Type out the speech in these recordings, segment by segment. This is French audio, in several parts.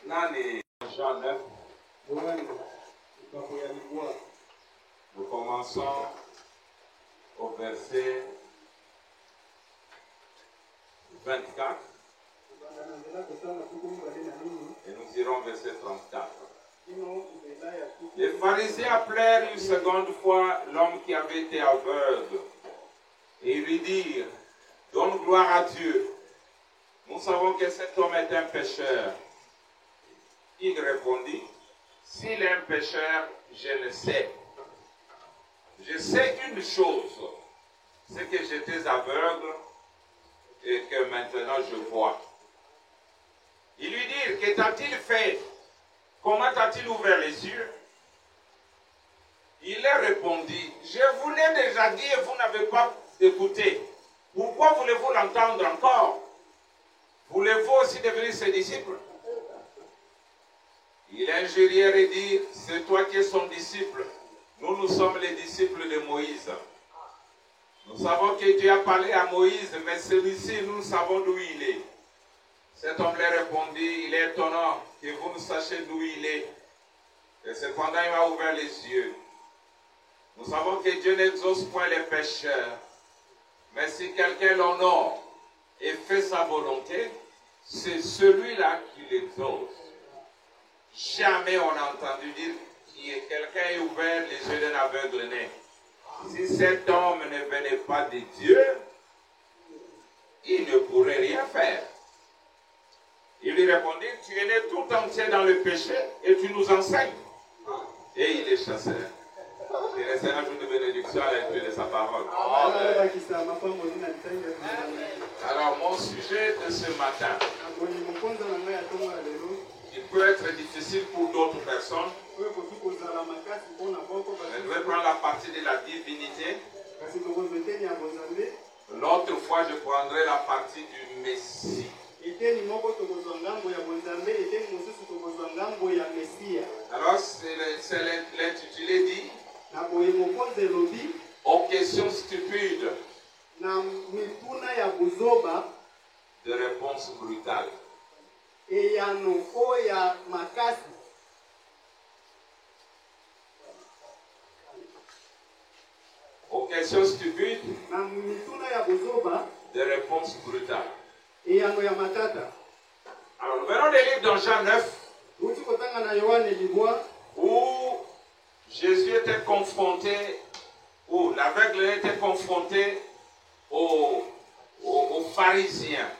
Nani, Jean 9. Nous commençons au verset 24 et nous irons au verset 34. Les pharisiens appelèrent une seconde fois l'homme qui avait été aveugle et lui dirent: donne gloire à Dieu. Nous savons que cet homme est un pécheur. Il répondit: s'il est un pécheur, je le sais. Je sais une chose, c'est que j'étais aveugle et que maintenant je vois. Ils lui dirent: que t'a-t-il fait? Comment t'a-t-il ouvert les yeux? Il leur répondit: je vous l'ai déjà dit et vous n'avez pas écouté. Pourquoi voulez-vous l'entendre encore? Voulez-vous aussi devenir ses disciples? Il injurièrent et dit: c'est toi qui es son disciple. Nous sommes les disciples de Moïse. Nous savons que Dieu a parlé à Moïse, mais celui-ci, nous savons d'où il est. Cet homme leur répondit: il est étonnant que vous ne sachiez d'où il est. Et cependant, il m'a ouvert les yeux. Nous savons que Dieu n'exauce point les pécheurs. Mais si quelqu'un l'honore et fait sa volonté, c'est celui-là qui l'exauce. Jamais on a entendu dire que quelqu'un ait ouvert les yeux d'un aveugle né. Si cet homme ne venait pas de Dieu, il ne pourrait rien faire. Il lui répondit: tu es né tout entier dans le péché et tu nous enseignes. Et il est chasseur. Il reste un jour de bénédiction à la lecture de sa parole. Alors mon sujet de ce matin, il peut être difficile pour d'autres personnes. Je vais prendre la partie de la divinité. L'autre fois, je prendrai la partie du Messie. Alors, c'est l'intitulé dit aux questions stupides de réponse brutale. Aux questions stupides de réponse brutale. Alors, nous verrons les livres dans Jean 9 où Jésus était confronté, où l'aveugle était confronté aux pharisiens.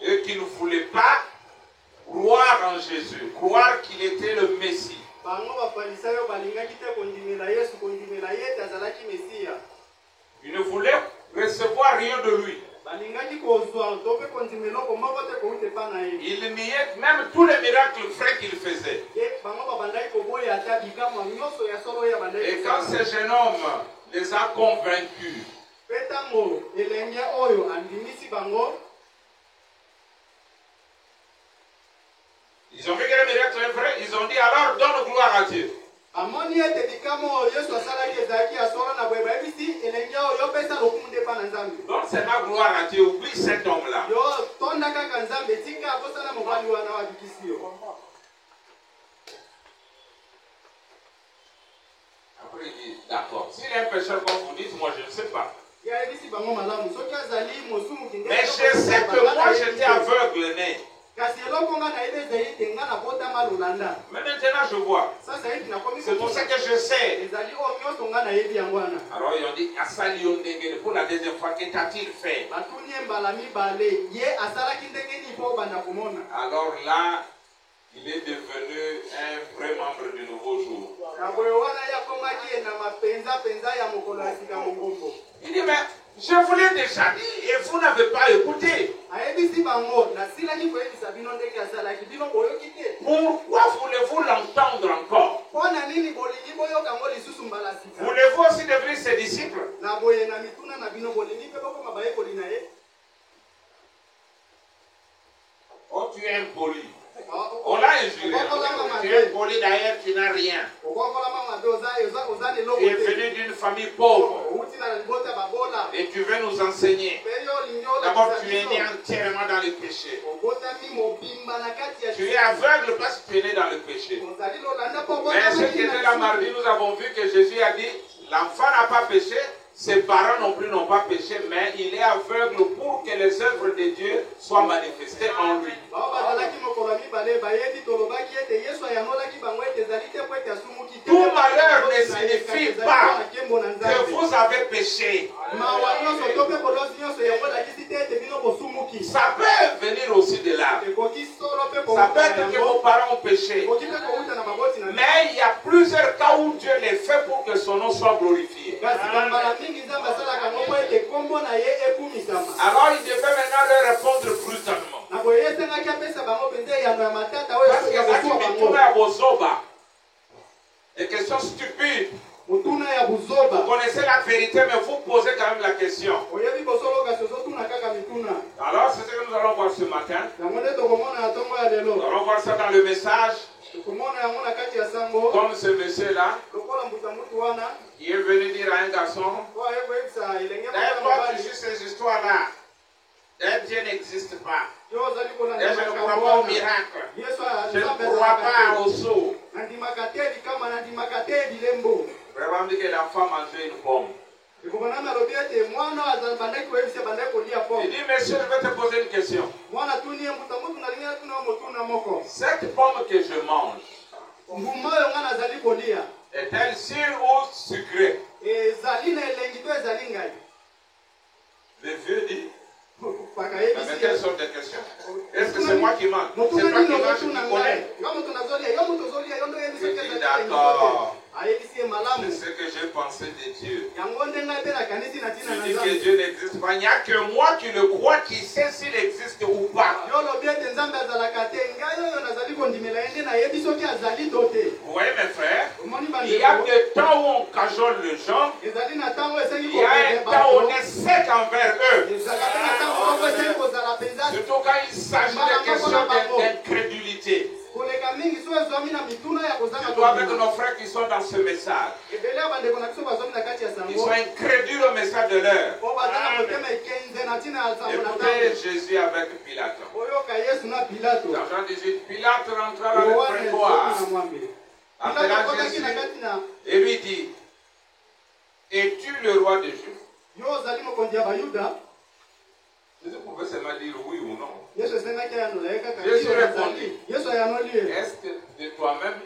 Et qui ne voulaient pas croire en Jésus, croire qu'il était le Messie. Ils ne voulaient recevoir rien de lui. Il niait même tous les miracles vrais qu'il faisait. Et quand ce jeune homme les a convaincus, ils ont vu que le miracle est vrai, ils ont dit: alors donne gloire à Dieu. Donc c'est ma gloire à Dieu, oublie cet homme-là. Après il dit: d'accord, s'il est un pécheur comme vous dites, moi je ne sais pas. Mais je sais que moi j'étais aveugle né. Mais maintenant je vois. C'est pour ça que je sais. Alors ils ont dit: pour la deuxième fois, que t'a-t-il fait? Alors là, il est devenu un vrai membre du nouveau jour. Il dit: mais je vous l'ai déjà dit et vous n'avez pas écouté. Pourquoi voulez-vous l'entendre encore? Voulez-vous aussi devenir ses disciples? Oh, tu es impoli. On l'a injurieux. Tu es poli d'ailleurs, tu n'as rien. Tu es venu d'une famille pauvre. Et tu veux nous enseigner. D'abord, tu es né entièrement dans le péché. Tu es aveugle parce que tu es né dans le péché. Mais ce qui était là mardi, nous avons vu que Jésus a dit, l'enfant n'a pas péché, ses parents non plus n'ont pas péché, mais il est aveugle pour que les œuvres de Dieu soient manifestées en lui. Tout malheur ne signifie pas que vous avez péché. Ça peut venir aussi de là. Ça peut être que vos parents ont péché. Mais il y a plusieurs cas où Dieu les fait pour que son nom soit glorifié. Alors il devait maintenant leur répondre brutalement. Parce que des questions stupides. Vous connaissez la vérité, mais vous posez quand même la question. Alors, c'est ce que nous allons voir ce matin. Nous allons voir ça dans le message. Comme ce monsieur-là, qui est venu dire à un garçon, d'ailleurs, toi, tu joues ces histoires-là. D'ailleurs, Dieu n'existe pas. D'ailleurs, je ne crois pas au miracle. Je ne crois pas au sceau. Vraiment dit que l'enfant mangeait une pomme. Il dit, monsieur, je vais te poser une question. Cette pomme que je mange, est-elle sûre ou sucrée? Le vieux dit, mais quelle sorte de question? Est-ce que c'est moi qui mange? C'est toi qui manges, qui connais? Je dis, d'accord. C'est ce que j'ai pensé de Dieu. Tu dis que Dieu n'existe pas. Il n'y a que moi qui le crois, qui sait s'il existe ou pas. Vous voyez mes frères, il y a des temps où on cajole les gens. Il y a un temps où on est sec envers eux. Surtout quand il s'agit de questions d'incrédulité. Surtout avec nos frères qui sont dans ce message. Ils sont incrédules au message de l'heure. Écoutez Jésus avec Pilate. Dans Jean 18, Pilate rentra dans le prétoire, appelant Jésus et lui dit, es-tu le roi des Juifs? Jésus pouvait seulement dire oui ou non. Jésus répondit, est-ce que de toi-même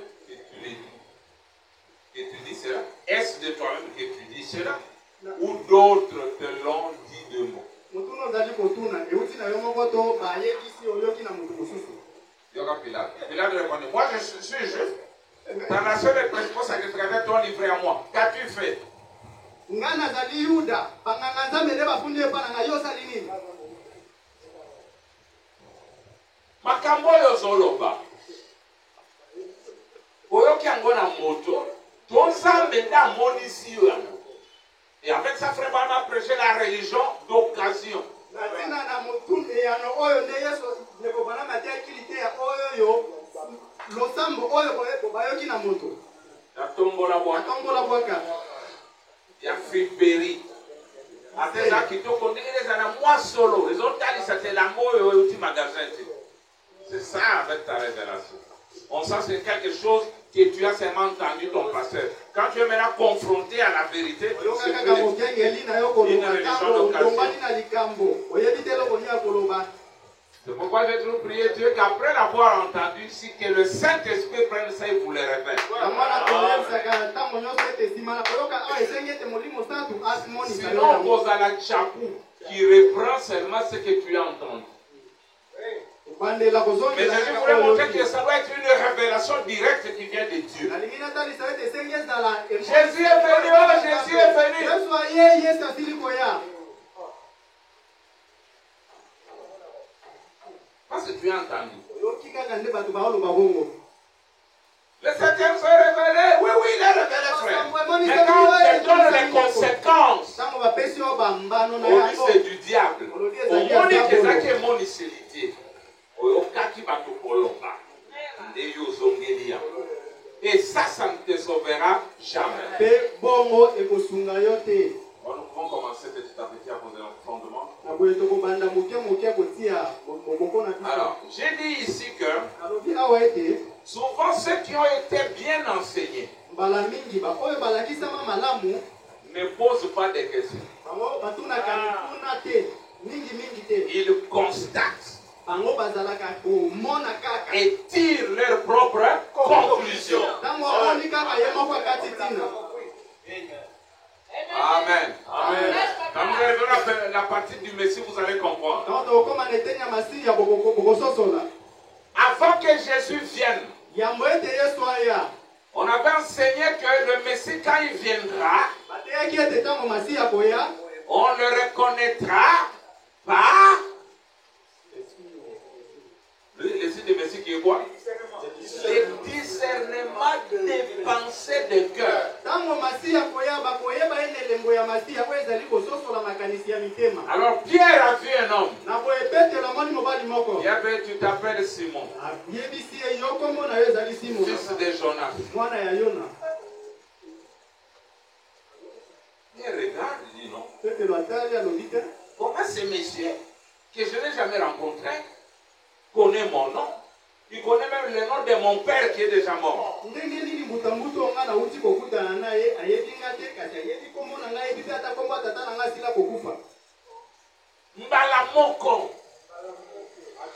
que tu dis cela? Est-ce de toi-même que tu dis cela? Ou d'autres te l'ont dit de moi? Pilate répondit, moi je suis juif. Ta nation est principaux sacrificateurs t'ont livré à moi. Qu'as-tu fait? Makambo yo zoloba. Oyoki yango na moto, tozambe nda monisi yo yango. Et avec ça, frère, on a prêché la religion d'occasion. Il y a Friperi. Après ça, qui t'ont conduit, les années moi solo. Les autres, c'était l'amour et le petit magasin. C'est ça avec ta révélation. On sent que c'est quelque chose que tu as seulement entendu ton pasteur. Quand tu es maintenant confronté à la vérité, c'est une religion d'occasion. C'est pourquoi j'ai toujours prié Dieu qu'après l'avoir entendu, si que le Saint-Esprit prenne ça et vous le révèle. Sinon, vous allez la tchapou qui reprend seulement ce que tu as entendu. Mais je voulais montrer que ça doit être une révélation directe qui vient de Dieu. Jésus est venu, oh, Jésus est venu. Parce que tu as entendu. Le septième s'est révélé. Oui, oui, il est révélé, frère. Mais quand on te donne les conséquences, on dit c'est du diable. On dit que c'est mon isolité. Des Bon, nous pouvons commencer petit à petit à poser un fondement. Alors, j'ai dit ici que souvent ceux qui ont été bien enseignés ne posent pas de questions. Ils constatent et tirent leurs propres conclusions. Amen. Amen. Quand vous arriverez à la partie du Messie, vous allez comprendre. Avant que Jésus vienne, on avait enseigné que le Messie, quand il viendra, on le reconnaîtra par le signe de Messie qui est quoi? Le discernement des pensées de cœur. Alors Pierre a vu un homme. Pierre, tu t'appelles Simon, fils de Jonas. Il regarde, il dit non. Comment ce monsieur que je n'ai jamais rencontré connaît mon nom? Il connaît même le nom de mon père qui est déjà mort. Mbalamoko.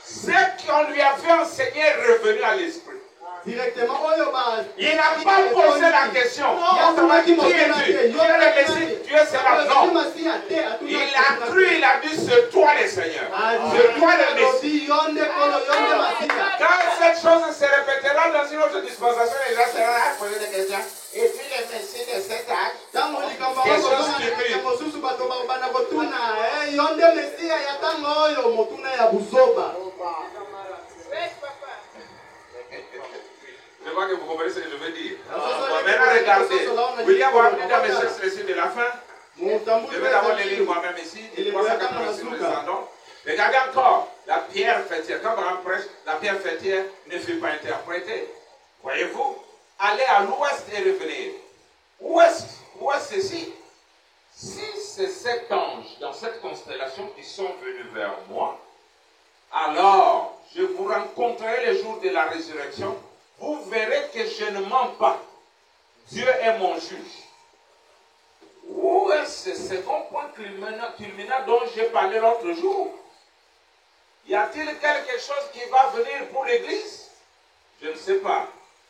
Ce qu'on lui avait enseigné est revenu à l'esprit. Directement, il n'a pas posé la question. Qui es-tu? Tu es le Messie, tu es cela. Non. Il a cru, il a dit c'est toi le Seigneur. C'est toi le Messie. Quand cette chose se répétera dans une autre dispensation, les gens seront là à poser des questions. Et puis le Messie de cet âge, quelque chose stupide. Je vois que vous comprenez ce que je veux dire. Maintenant, regardez. William va venir dans mes textes récits de la fin. Je vais d'abord les lire moi-même ici. 386 nous descendons. Regardez encore. La pierre fêtière. Quand on prêche, la pierre fêtière ne fut pas interprétée. Voyez-vous? Allez à l'ouest et revenir. Ouest ceci. Si c'est cet ange dans cette constellation qui sont venus vers moi, alors je vous rencontrerai le jour de la résurrection. Vous verrez que je ne mens pas. Dieu est mon juge. Où est-ce ce second point culminant dont j'ai parlé l'autre jour? Y a-t-il quelque chose qui va venir pour l'Église? Je ne sais pas.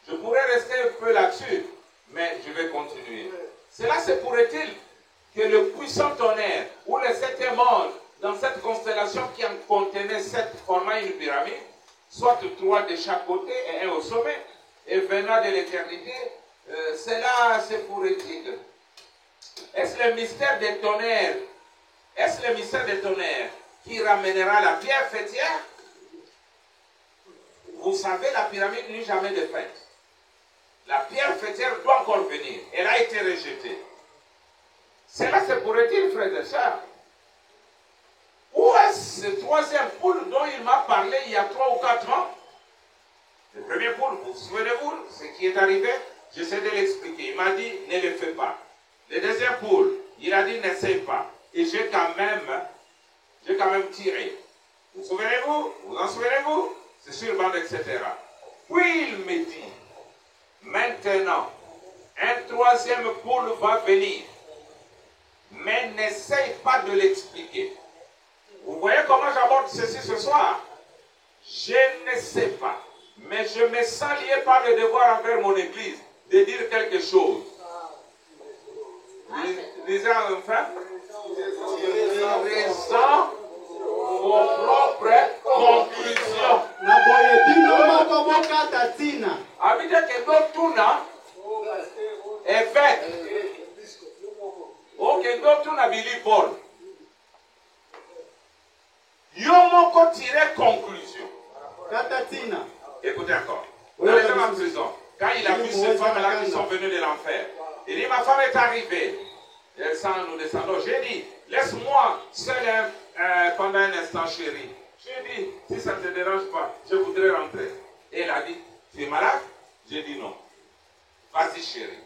Je pourrais rester un peu là-dessus, mais je vais continuer. Cela se pourrait-il que le puissant tonnerre ou le septième ange dans cette constellation qui en contenait 7 formant une pyramide, soit 3 de chaque côté et un au sommet, et venant de l'éternité, cela se pourrait-il? Est-ce le mystère des tonnerres? Est-ce le mystère des tonnerres qui ramènera la pierre fêtière? Vous savez, la pyramide n'eut jamais de fête. La pierre fêtière doit encore venir. Elle a été rejetée. Cela se pourrait-il, frères et sœurs? Où est-ce ce troisième poule dont il m'a parlé il y a 3 ou 4 ans? Le premier poule, vous souvenez-vous ce qui est arrivé? J'essaie de l'expliquer. Il m'a dit, ne le fais pas. Le deuxième poule, il a dit, n'essaie pas. Et j'ai quand même tiré. Vous souvenez-vous? Vous en souvenez-vous? C'est sur bande, etc. Puis il me dit, maintenant, un troisième poule va venir. Mais n'essaye pas de l'expliquer. Vous voyez comment j'aborde ceci ce soir? Je ne sais pas. Mais je me sens lié par le devoir envers mon église de dire quelque chose. Lisez enfin. Tirez-en vos propres conclusions. Habitez que notre tourna est fait. Ok, notre tourna Billy Paul. Yomoko tirait conclusion. Écoutez encore. Dans les hommes en prison, quand il a vu ces femmes-là qui sont venues de l'enfer, il dit, ma femme est arrivée. Et ça, nous descendons. J'ai dit, laisse-moi seul pendant un instant, chérie. J'ai dit, si ça ne te dérange pas, je voudrais rentrer. Et elle a dit, tu es malade? J'ai dit non. Vas-y, chérie.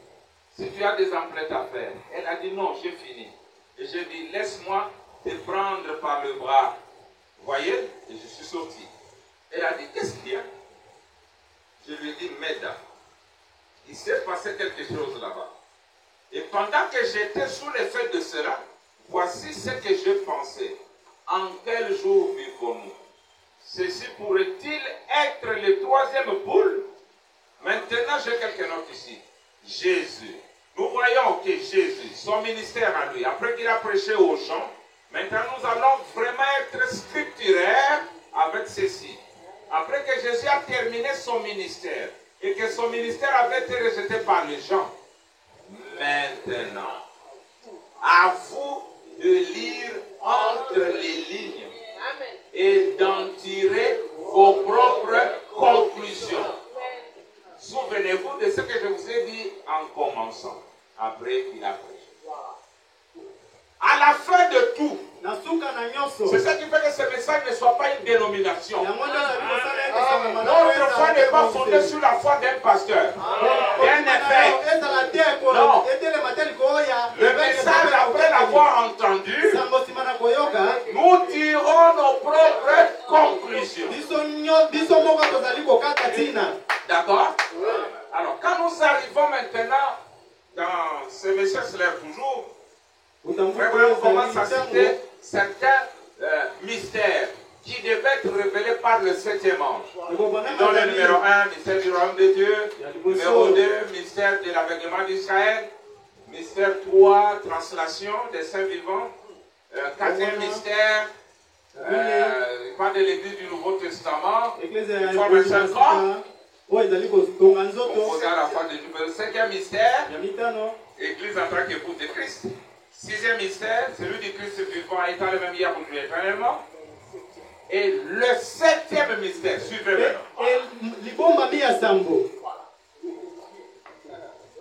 si tu as des emplettes à faire. Elle a dit non, j'ai fini. Et j'ai dit, laisse-moi te prendre par le bras. Vous voyez? Et je suis sorti. Elle a dit, qu'est-ce qu'il y a? Je lui ai dit, Meda, il s'est passé quelque chose là-bas. Et pendant que j'étais sous l'effet de cela, voici ce que je pensais. En quel jour vivons-nous? Ceci pourrait-il être le troisième poule? Maintenant, j'ai quelqu'un d'autre ici. Jésus. Nous voyons que Jésus, son ministère à lui, après qu'il a prêché aux gens, maintenant nous allons vraiment être scripturaires avec ceci. Après que Jésus a terminé son ministère et que son ministère avait été rejeté par les gens, maintenant, à vous de lire entre les lignes et d'en tirer vos propres conclusions. Souvenez-vous de ce que je vous ai dit en commençant, après qu'il a prêché. À la fin de tout, c'est ça qui fait que ce message ne soit pas une dénomination. Notre foi n'est pas fondée sur la foi d'un pasteur, d'un évêque. Non. Le message, après l'avoir entendu, nous tirons nos propres conclusions. D'accord? Alors, quand nous arrivons maintenant dans ce message solaire toujours, vraiment, on commence à citer certains mystères qui devaient être révélés par le 7e ange. Dans le numéro 1, mystère du royaume de Dieu. Numéro 2, mystère de l'aveuglement d'Israël. Mystère 3, translation des saints vivants. 4e mystère, il parle de l'église du Nouveau Testament. Il forme un seul corps. Composé à la fois de numéro 5e mystère, église en tant qu'épouse de Christ. 6e mystère, celui du Christ vivant étant le même hier, aujourd'hui, éternellement. Et le 7e mystère, suivez-le.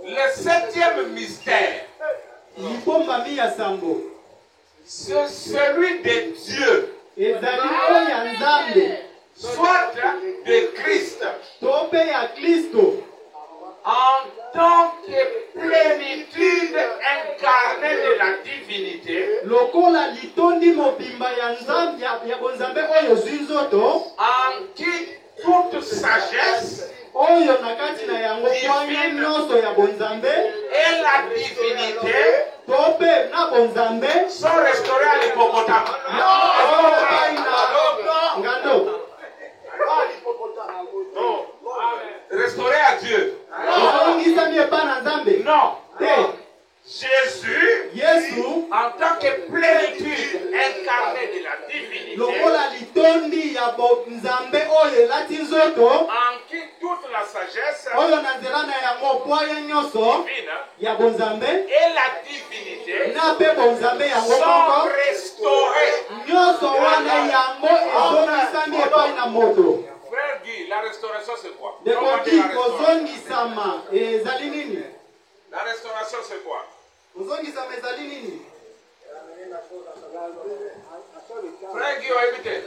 Le 7e mystère, c'est celui de Dieu, soit de Christ, en tant que plénitude incarnée de la divinité, en qui toute sagesse divine et la divinité sont restaurées à l'hippopotame. Restauré à Dieu. Non. Jésus, en tant que plénitude incarnée de la divinité, en qui toute la sagesse divine et la divinité sont restaurées. Frère Guy, la restauration c'est quoi? La restauration c'est quoi? Frère Guy, évitez.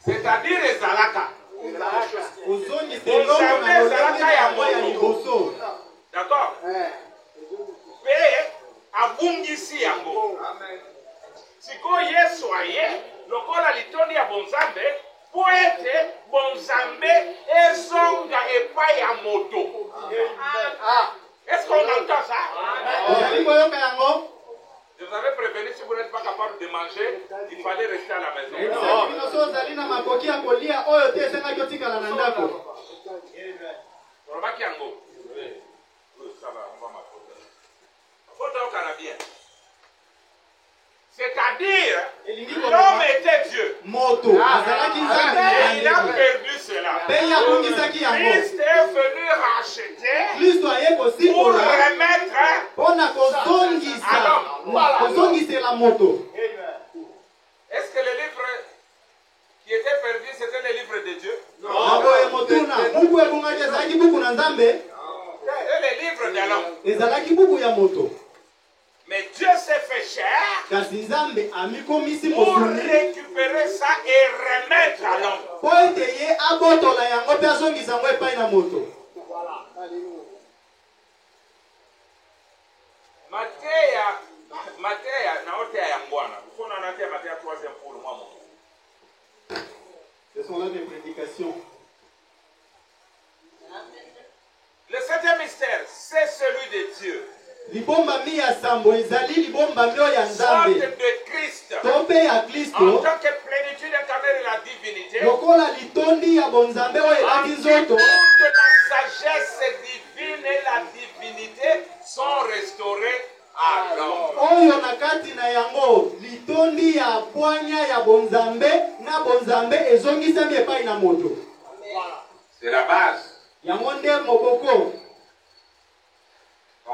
C'est-à-dire les Zalaka. D'accord? Abungisi yango. Siko Yesu aye, lokola litondi ya bonzambe, poete bonzambe ezonga epai ya moto. Est-ce qu'on entend ça? Je vous avais prévenu, si vous n'êtes pas capable de manger, il fallait rester à la maison. Robaki yango. Ça va, on va m'apporter. Faut au Canadien. C'est-à-dire, l'homme était Dieu. Il a perdu cela. Christ est venu racheter pour remettre à l'homme. Est-ce que le livre qui était perdu, c'était le livre de Dieu? Non. C'est le livre de l'homme. Mais Dieu s'est fait chair pour récupérer ça et remettre à l'homme. Matéa, naotea ya mbwana. Kuna natea Matéa 3e pour moi. Ce sont là des prédications. Le 7e mystère, c'est celui de Dieu. Libomba mi ya sambo ezali libomba mio ya Sorte Nzambe. de Christ. Tombe ya En Kristo. tant que plénitude incarnée de la divinité. Lokola litondi ya bonzambe oyo elaki nzoto. Toute la sagesse divine et la divinité sont restaurées à l'homme. Oyo na kati na yango litondi ya bwanya ya bonzambe na bonzambe ezongisami epai na moto. C'est la base. Yango nde moboko.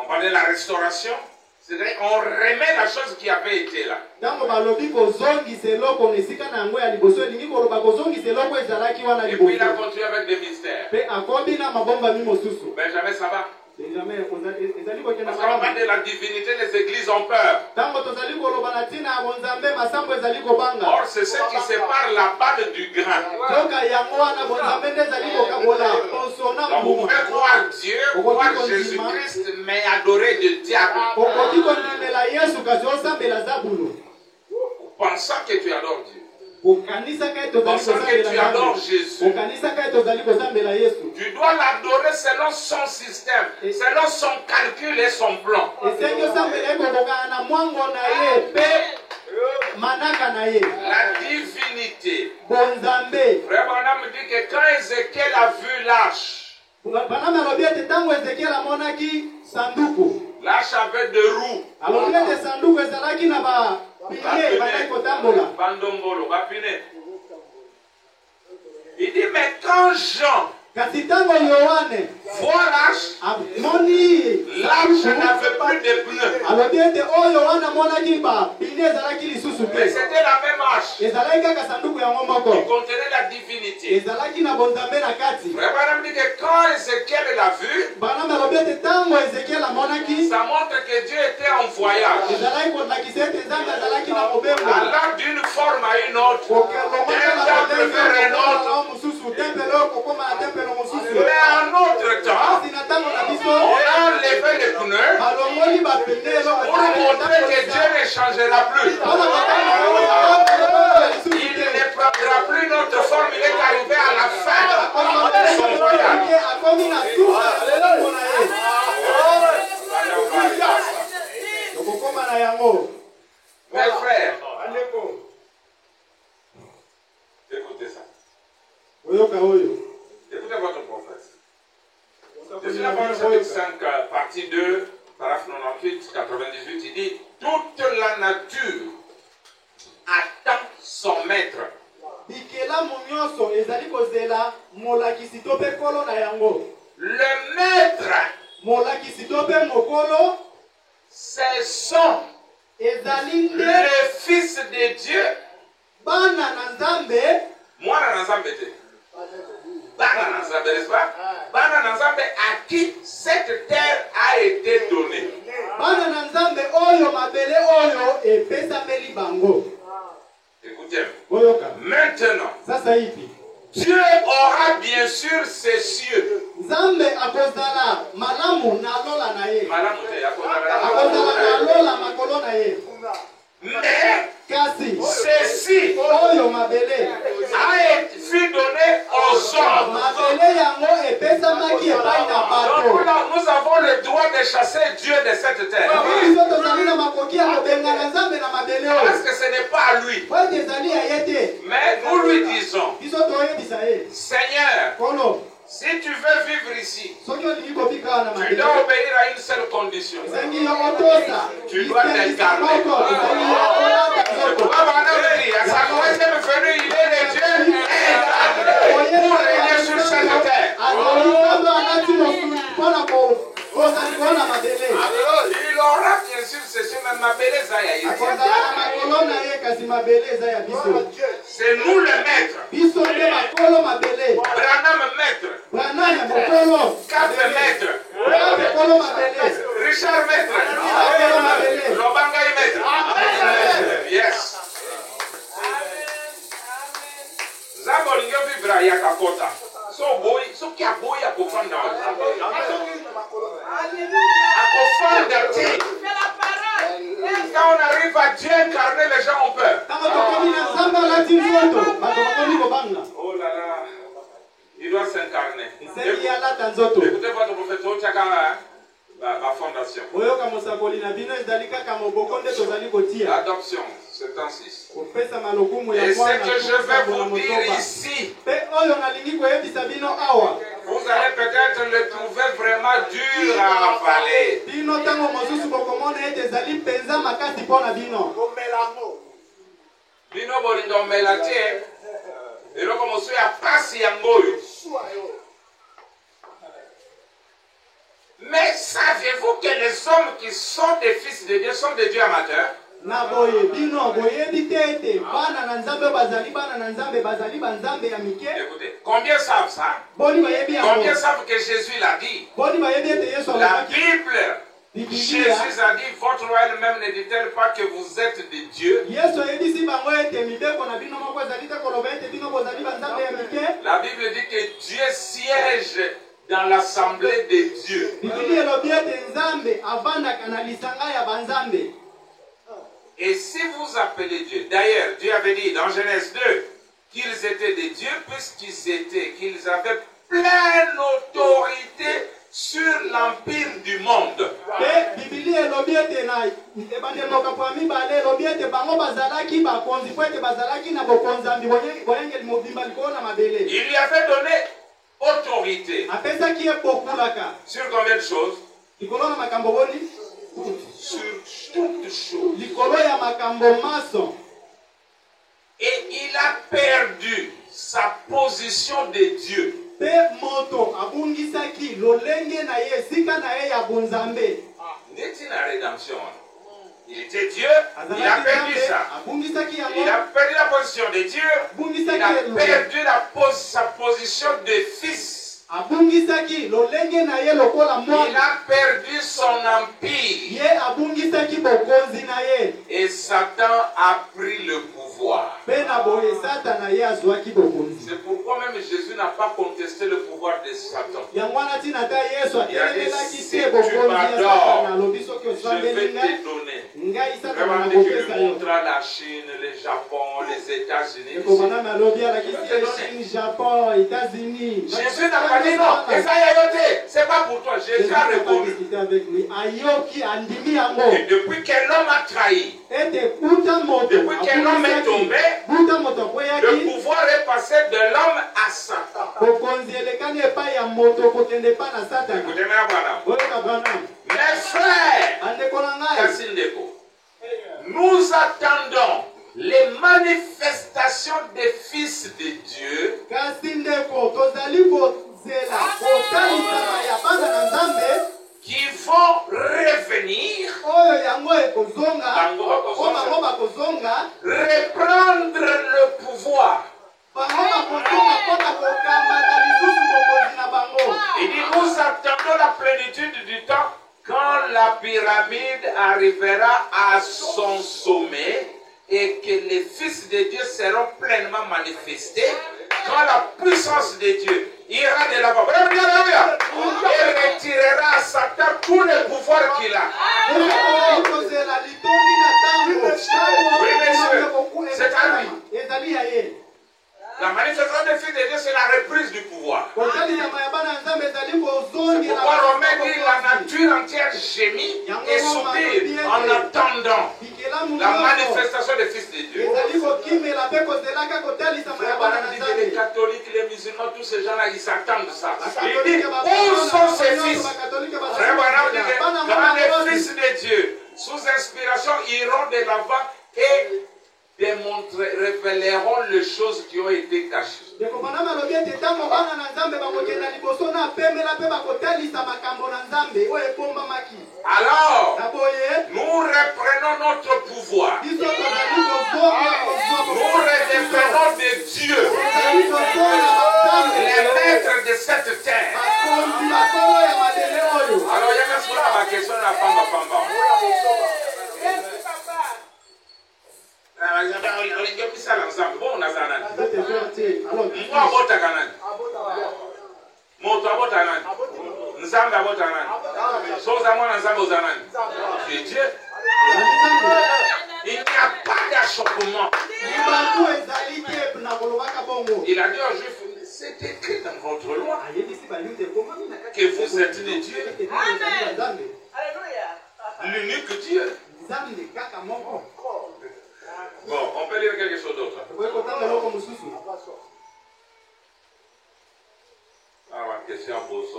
On parle de la restauration, c'est-à-dire qu'on remet la chose qui avait été là. Tango balobi kozongisa eloko na esika na yango ya liboso elingi koloba kozongisa eloko ezalaki wana Et puis liboso. il a continué avec des mystères. Pe akobi na mabomba mi mosusu. Benjamin, ça va? Benjamin ezali kokenda Parce qu'on parle de la divinité, les églises ont peur. Tango tozali koloba na ntina ya bonzambe masambo ezali kobanga. Or, c'est ce qui sépare la balle du grain. Yoka yango wana bonzambe nde ezali kokabola poso na Donc, vous mbuma. pouvez croire Dieu, croire Jésus-Christ, mais adorer le diable. Okoki kondimela Yesu kasi osambela Zabulu. Pensant que tu adores Dieu. Okanisaka ete ozali Pensant que tu kosambela adores Nzambe. Jésus. Okanisaka ete ozali kosambela Yesu. Tu dois l'adorer selon son système, selon son calcul et son plan. Esengi osambela ye kokokana na mwango na ye pe manaka na ye. La divinité. Bonzambe. Frère Branham me dit que quand Ézéchiel a vu l'arche, Banami alobi ete ntango Ezekiel amonaki sanduku. l'arche avait deux roues. Alobi ete sanduku ezalaki na bapine bazali kotambola. Bandombolo, bapine. Il dit, mais quand Jean Kasi ntango Yohane voit l'arche, amoni l'arche n'avait plus de pneus. alobi ete oyo wana amonaki bapine ezalaki lisusu Mais te. c'était la même arche. Ezalaki kaka sanduku yango Il moko. contenait la divinité. Ezalaki na bonzambe na kati. Frère Branham dit que quand Ézéchiel l'a vu, Banami alobi ete ntango Ezekiel amonaki ça montre que Dieu était en voyage. ezalaki kolakisa ete Nzambe azalaki na mobembo. Allant d'une forme à une autre. Okelongaka na Un temple vers un autre. modele mosusu tempele oyo kokoma na tempele mosusu. Mais en autre temps, Kasi na ntango na on biso a enlevé les pneus balongoli bapine eloko pour montrer que Dieu ne changera plus. Il ne prendra plus notre forme, il est arrivé à la fin de son voyage. akomi na suka leloko na ye. Tokokoma na yango. Mes frères, écoutez ça. Oyoka oyo. Écoutez votre prophète. Deuxième Apôtre chapitre 5, partie 2, paragraphe 98, 98, il dit toute la nature attend son maître. Bikelamu nyonso ezali kozela molakisi to mpe nkolo na yango. Le maître, Molakisi to mpe mokolo c'est son, ezali nde le Fils de Dieu. bana na Nzambe. Mwana na Nzambe te. Bana na Nzambe, n'est-ce pas? Bana na Nzambe à qui cette terre a été donnée. Bana na Nzambe oyo mabele oyo epesameli bango. Écoutez, Oyoka. maintenant, Sasa hivi Dieu aura bien sûr ses cieux. Nzambe akozala malamu na lola na ye. Malamu te, Akozala na lola makolo na ye. mais Kasi ceci oyo mabele fut donné aux hommes. mabele yango epesamaki epai na Donc bato. là, nous avons le droit de chasser Dieu de cette terre. Biso tozali na makoki ya kobengana Nzambe na mabele Parce oyo. que ce n'est pas à lui. Po ete ezali ya ye te. Mais nous lui disons, Biso toyebisa ye. Seigneur, Kolo si tu veux vivre ici, soki olingi kobika wana tu mabele dois obéir à une seule condition. esengi yo otosa. Tu dois t'incarner. moko esengi yo olata nzoto. À sa troisième venue, il est le Dieu incarné pour régner sur cette terre. azali Nzambe alati mosuni mpona kozali kona mabele. Il aura bien sûr ceci, mais ma belle Zaya. Akozala na makolo na ye kasi mabele eza ya biso. C'est nous le maître. Biso nde makolo mabele. Branham maître. Branham mokolo. Quatre maître. Mokolo mabele. Richard maître. Mokolo mabele. Lobangai maître. Yes. Nzambe olingi vivre yaka kota. Soki aboyi akofanda. Akofanda te. Même quand on arrive à Dieu incarné, les gens ont peur. Oh là là. Il doit s'incarner. Écoutez votre prophète, la fondation. L'adoption, c'est en 6. Et ce que je vais vous dire ici, vous allez peut-être le trouver vraiment dur à avaler. Bino bolingo melate, et donc on se a passé en boy. Mais savez-vous que les hommes qui sont des fils de Dieu sont des dieux amateurs? Écoutez, combien savent ça? Combien savent que Jésus l'a dit? La Bible, Jésus a dit, votre loi elle-même ne dit-elle pas que vous êtes des dieux? La Bible dit que Dieu siège dans l'assemblée des dieux. Et si vous appelez Dieu, d'ailleurs, Dieu avait dit dans Genèse 2 qu'ils étaient des dieux qu'ils avaient pleine autorité sur l'empire du monde. Il lui avait donné autorité. Sur combien de choses? Sur toutes choses. Et il a perdu sa position de Dieu. N'est-il la rédemption? Il était Dieu, il a perdu ça. Il a perdu la position de Dieu, il a perdu sa position de fils. Il a perdu son empire. Et Satan a pris le pouvoir. C'est pourquoi même Jésus n'a pas contesté le pouvoir de Satan. Il a dit, si tu m'adores, je vais te donner. Vraiment, tu lui montras la Chine, le Japon, les États-Unis. Jésus n'a pas dit non. C'est pas pour toi. Jésus a répondu. Et depuis que l'homme a trahi, depuis que l'homme est tombé, le pouvoir est passé de l'homme à Satan. Écoutez-moi, mes frères, nous attendons les manifestations des fils de Dieu qui vont revenir, reprendre le pouvoir. Il dit, nous attendons la plénitude du temps quand la pyramide arrivera à son sommet et que les fils de Dieu seront pleinement manifestés, quand la puissance de Dieu ira de là-bas et retirera à Satan tous les pouvoirs qu'il a. Oui, monsieur, c'est à lui. La manifestation des fils de Dieu, c'est la reprise du pouvoir. C'est pourquoi Romain dit la nature entière gémit et soupire en attendant la manifestation des fils de Dieu. Les catholiques, les musulmans, tous ces gens-là, ils attendent ça. Il dit, où sont ces fils? Quand les fils de Dieu, sous inspiration, iront de l'avant et révéleront les choses qui ont été cachées. Alors, nous reprenons notre pouvoir. Nous redevenons des dieux, les maîtres de cette terre. Alors, il y a ma question à Pamba. Bon, on a ça. Tu es Dieu. Il n'y a pas d'achoppement. Il a dit aux Juifs, c'est écrit dans votre loi que vous êtes des dieux. Amen. L'unique Dieu. Bon, on peut lire quelque chose d'autre. Ah, ma question pour ça.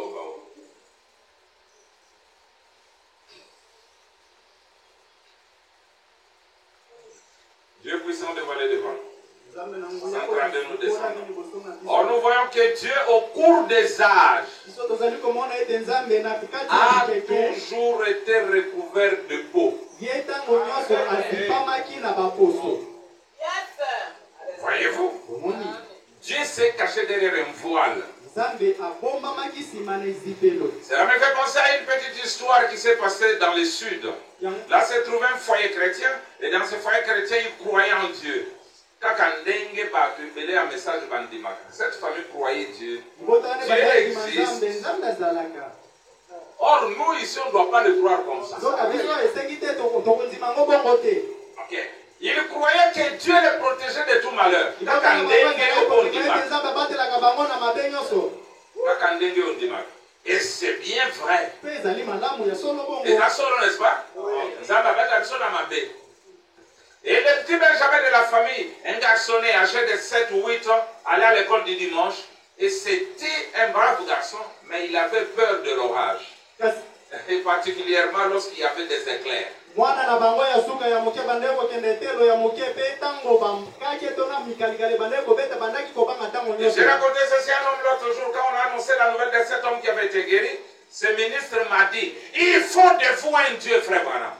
Dieu puissant devant les devant. Or, nous voyons que Dieu, au cours des âges, a toujours été recouvert de peau. Voyez-vous? Dieu s'est caché derrière un voile. Cela me fait penser à une petite histoire qui s'est passée dans le sud. Là, se trouvait un foyer chrétien, et dans ce foyer chrétien, ils croyaient en Dieu. Cette famille croyait Dieu. Dieu existe. Or, nous ici, on ne doit pas le croire comme ça. Ok. Il croyait que Dieu le protégeait de tout malheur. Et c'est bien vrai. Et la solo, n'est-ce pas? Et le petit Benjamin de la famille, un garçonnet âgé de 7 ou 8 ans, allait à l'école du dimanche. Et c'était un brave garçon, mais il avait peur de l'orage. Et particulièrement lorsqu'il y avait des éclairs. Je racontais ceci à un homme l'autre jour quand on a annoncé la nouvelle de cet homme qui avait été guéri. Ce ministre m'a dit, il faut de vous un Dieu, frère Branham.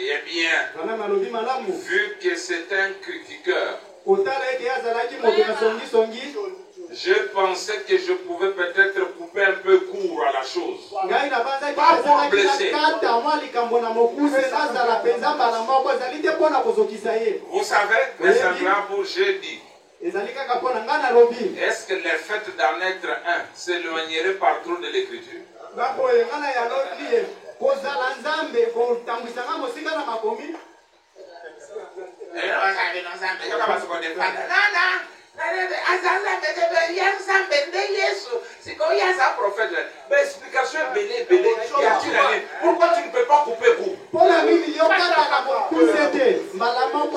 Eh bien, vu que c'est un critiqueur, je pensais que je pouvais peut-être couper un peu court à la chose. Pas pour blesser. Vous savez, mais simplement pour jeudi. Est-ce que le fait d'en être un s'éloignerait par trop de l'écriture? Pourquoi tu ne peux pas couper court?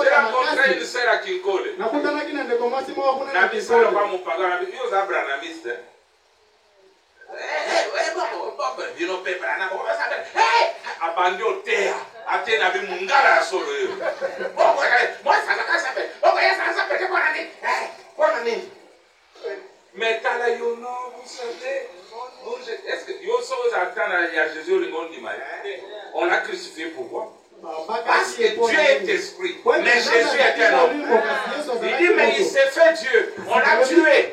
J'ai rencontré une sœur à Kinkole. Mais vous savez, est-ce que Jésus on l'a crucifié pourquoi? Parce que Dieu est esprit, mais Jésus est un homme. Il dit, mais il s'est fait Dieu, on l'a tué.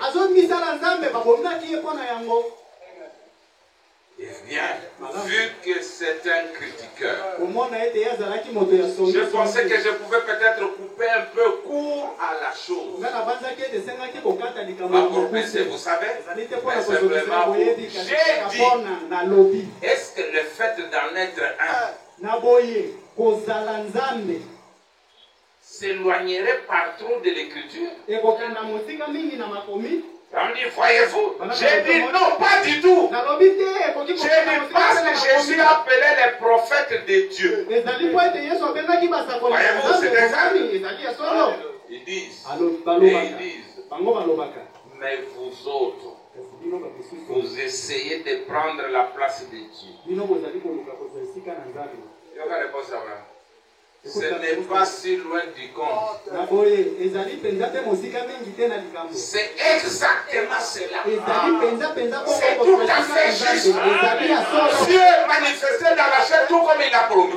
Eh bien, vu que c'est un critiqueur, je pensais que je pouvais peut-être couper un peu court à la chose. Pas pour blesser, vous savez, mais simplement pour... J'ai dit, est-ce que le fait d'en être un s'éloignerait par trop de l'écriture? On dit, voyez-vous, j'ai dit non, pas du tout. J'ai dit parce que Jésus appelait les prophètes de Dieu. Voyez-vous, c'est des amis. Ils disent, mais vous autres, vous essayez de prendre la place de Dieu. Ce n'est pas si loin du compte. C'est exactement cela. C'est tout à fait juste. Dieu manifesté dans la chair tout comme il a promis.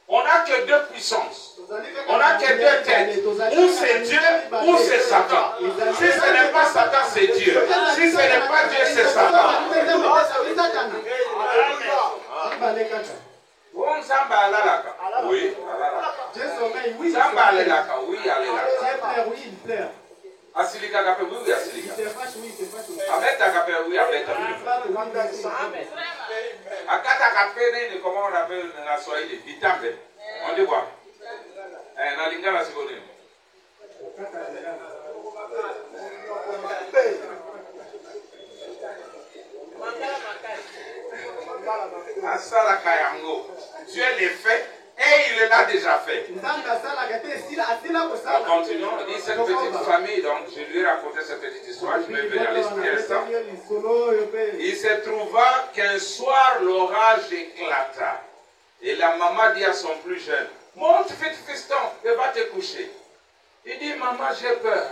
On n'a que deux puissances. On n'a que deux têtes. Ou c'est Dieu, ou c'est Satan. Si ce n'est pas Satan, c'est Dieu. Si ce n'est pas Dieu, c'est Satan. Oui. Samba alalaka. Oui, alalaka. Asilika kape, oui, asilika. Abeta kape, oui, abeta. Akata kape, comment on appelle la Swahili? Bitambe. On dit quoi? Na lingala sikoni. Asala kayango. Dieu les fait et il l'a déjà fait. Continuons. On dit cette petite famille, donc je lui ai raconté cette petite histoire, je vais venir à l'esprit instant. Il se trouva qu'un soir l'orage éclata. Et la maman dit à son plus jeune, monte vite fiston et va te coucher. Il dit, maman, j'ai peur.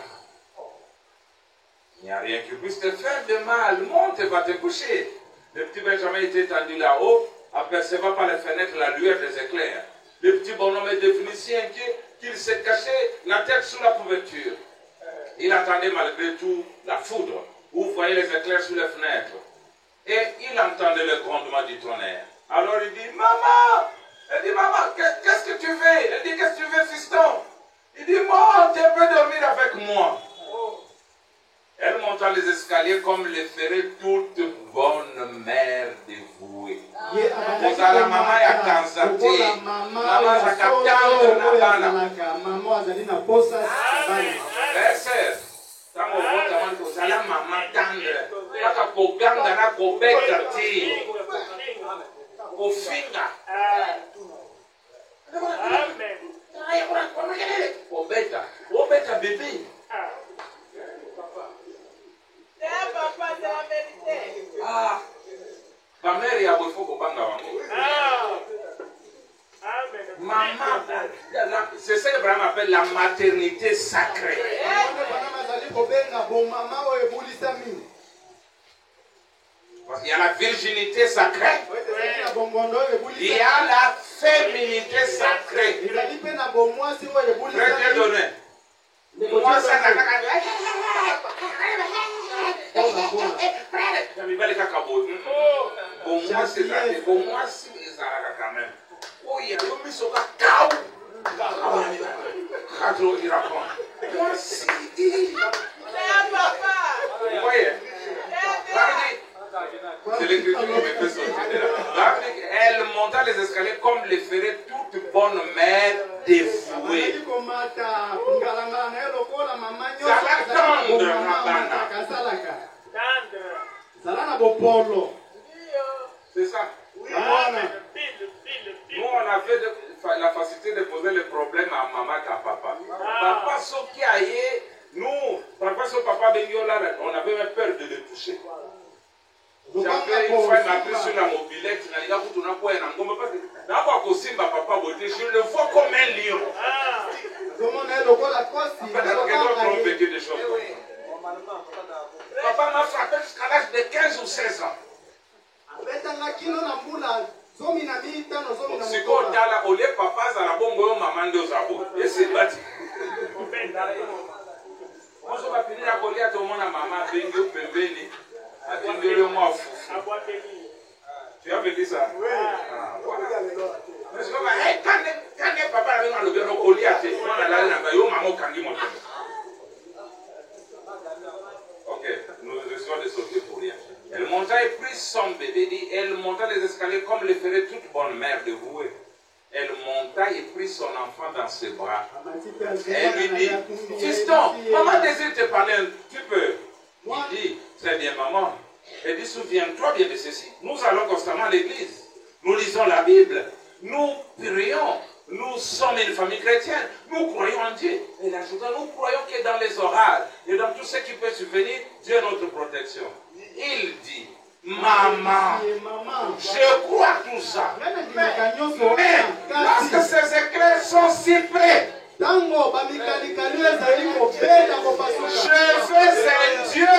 Il n'y a rien qui puisse te faire de mal. Monte et va te coucher. Le petit Benjamin était tendu là-haut, apercevant par les fenêtres la lueur des éclairs. Le petit bonhomme est devenu si inquiet qu'il s'est caché la tête sous la couverture. Il attendait malgré tout la foudre, où vous voyez les éclairs sous les fenêtres. Et il entendait le grondement du tonnerre. Alors il dit, maman! Elle dit, maman, qu'est-ce que tu veux? Elle dit, qu'est-ce que tu veux, fiston? Il dit, monte, tu peux dormir avec moi. Elle monta les escaliers comme le ferait toute bonne mère dévouée. Vous avez la maman à Kanzati. Maman à Katanga na bana. Sœur, tant que vous avez la maman tendre, pas qu'à koganga na kobeka ti, kofinga. Amen. Kobeka bébé. Ah, ma mère est à Bofoko Banga. Maman, c'est ça que Abraham appelle la maternité sacrée. Parce qu'il y a la virginité sacrée, il y a la féminité sacrée. Très bien donné. Moi, ça n'a pas. Bon, moi, c'est ça. Bon, moi, c'est ça quand même. Oh, il y a eu mis sur la cau. Il raconte. Moi, si. Vous voyez? C'est l'écriture qui me fait sortir. Elle monta les escaliers comme le ferait toute bonne mère dévouée. C'est ça. Nous, on avait la facilité de poser le problème à maman et à papa. Papa, ce qui a eu, nous, parfois, ce papa, on avait même peur de le toucher. J'avais une fois, il m'a pris sur la mobilette, je le vois comme un lion. Peut-être que d'autres ont vécu des choses. Papa m'a frappé jusqu'à l'âge de 15 ou 16 ans. Si vous avez au lieu papa, ça la bombe, maman de Zabo. Et c'est bâti. Moi, je vais finir à coller à tout le monde à maman, Bengo, Pembeni. Attendez-le-moi, fou. Tu as vécu ça? Oui. Quand papa avait le bureau, au lieu à te faire la maman, ok, nous essayons de sauter pour rien. Elle monta et prit son bébé, dit, elle monta les escaliers comme le ferait toute bonne mère dévouée. Elle monta et prit son enfant dans ses bras. Elle lui dit, fiston, maman désire te parler un petit peu. Il dit, très bien maman. Elle dit, souviens-toi bien de ceci. Nous allons constamment à l'église. Nous lisons la Bible. Nous prions. Nous sommes une famille chrétienne. Nous croyons en Dieu. Et ajouta, nous croyons que dans les orages et dans tout ce qui peut survenir, Dieu est notre protection. Il dit, maman, je crois tout ça. Mais lorsque ces éclairs sont si près, je veux un Dieu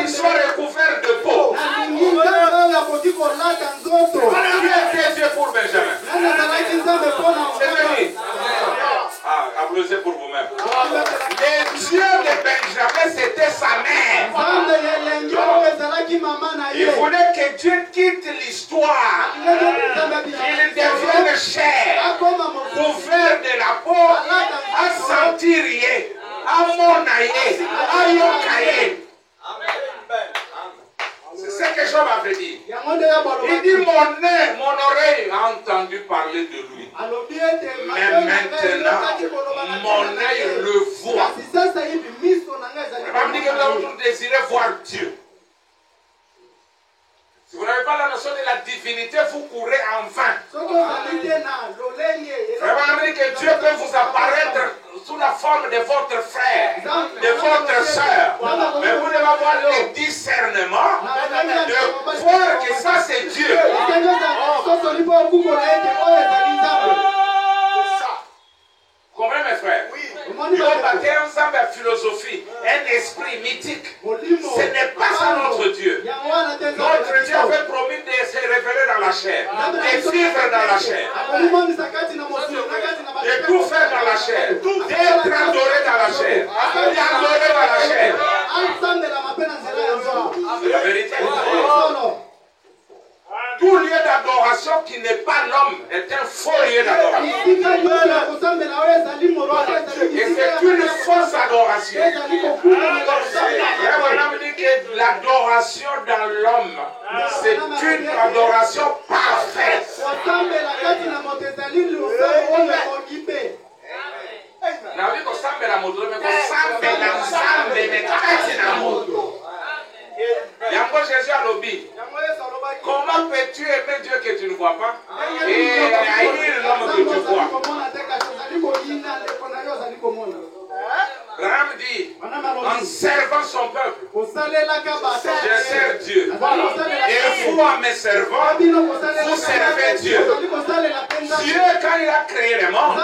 qui soit recouvert de peau. Qui était Dieu pour Benjamin? Il voulait que Dieu quitte l'histoire. Il devienne chair, couvert de la peau, à sentir, à monayer, à yokaye. C'est ce que Job avait dit. Il dit mon nez, mon oreille a entendu parler de lui. Mais maintenant, mon œil le voit. On me dit que nous avons toujours désiré voir Dieu. Si vous n'avez pas la notion de la divinité, vous courez en vain. Vraiment, on dit que Dieu peut vous apparaître sous la forme de votre frère, de votre soeur. Mais vous devez avoir le discernement de voir que ça c'est Dieu. Combien mes frères? Il a bâti ensemble la philosophie, un esprit mythique. Ce n'est pas ça notre Dieu. Notre Dieu avait promis de se révéler dans la chair, de vivre dans la chair, de tout faire dans la chair, d'être adoré dans la chair, d'adorer dans la chair. C'est la vérité. Tout lieu d'adoration qui n'est pas l'homme est un faux lieu d'adoration. Et c'est une fausse adoration. On me dit que l'adoration dans l'homme, c'est une adoration parfaite. Jésus a lobby. Comment peux-tu aimer Dieu que tu ne vois pas et haïr l'homme que tu vois? Abraham dit, en servant son peuple, je sers Dieu. Et vous, en me servant, vous servez Dieu. Dieu, quand il a créé le monde,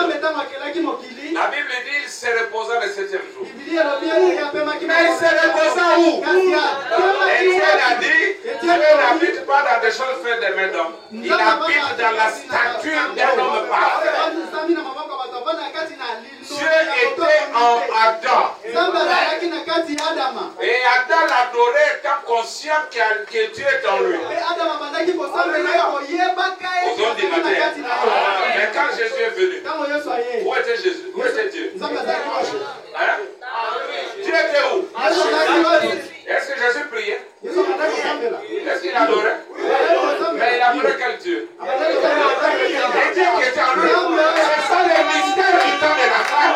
la Bible dit qu'il se reposa le 7e jour. Mais il se reposa où? Étienne a dit, Dieu n'habite pas dans des choses faites des mains d'hommes. Il habite dans la stature d'un homme parfait. Dieu était en Adam. Et Adam l'adorait étant conscient que Dieu est en lui. Aux hommes du matin. Mais quand Jésus est venu, où était Jésus? Où était Dieu? Hein? Dieu était où? Est-ce que Jésus priait? Est-ce qu'il adorait? Mais il adorait quel Dieu? Et Dieu qui était en lui. C'est ça le mystère du temps de la fin.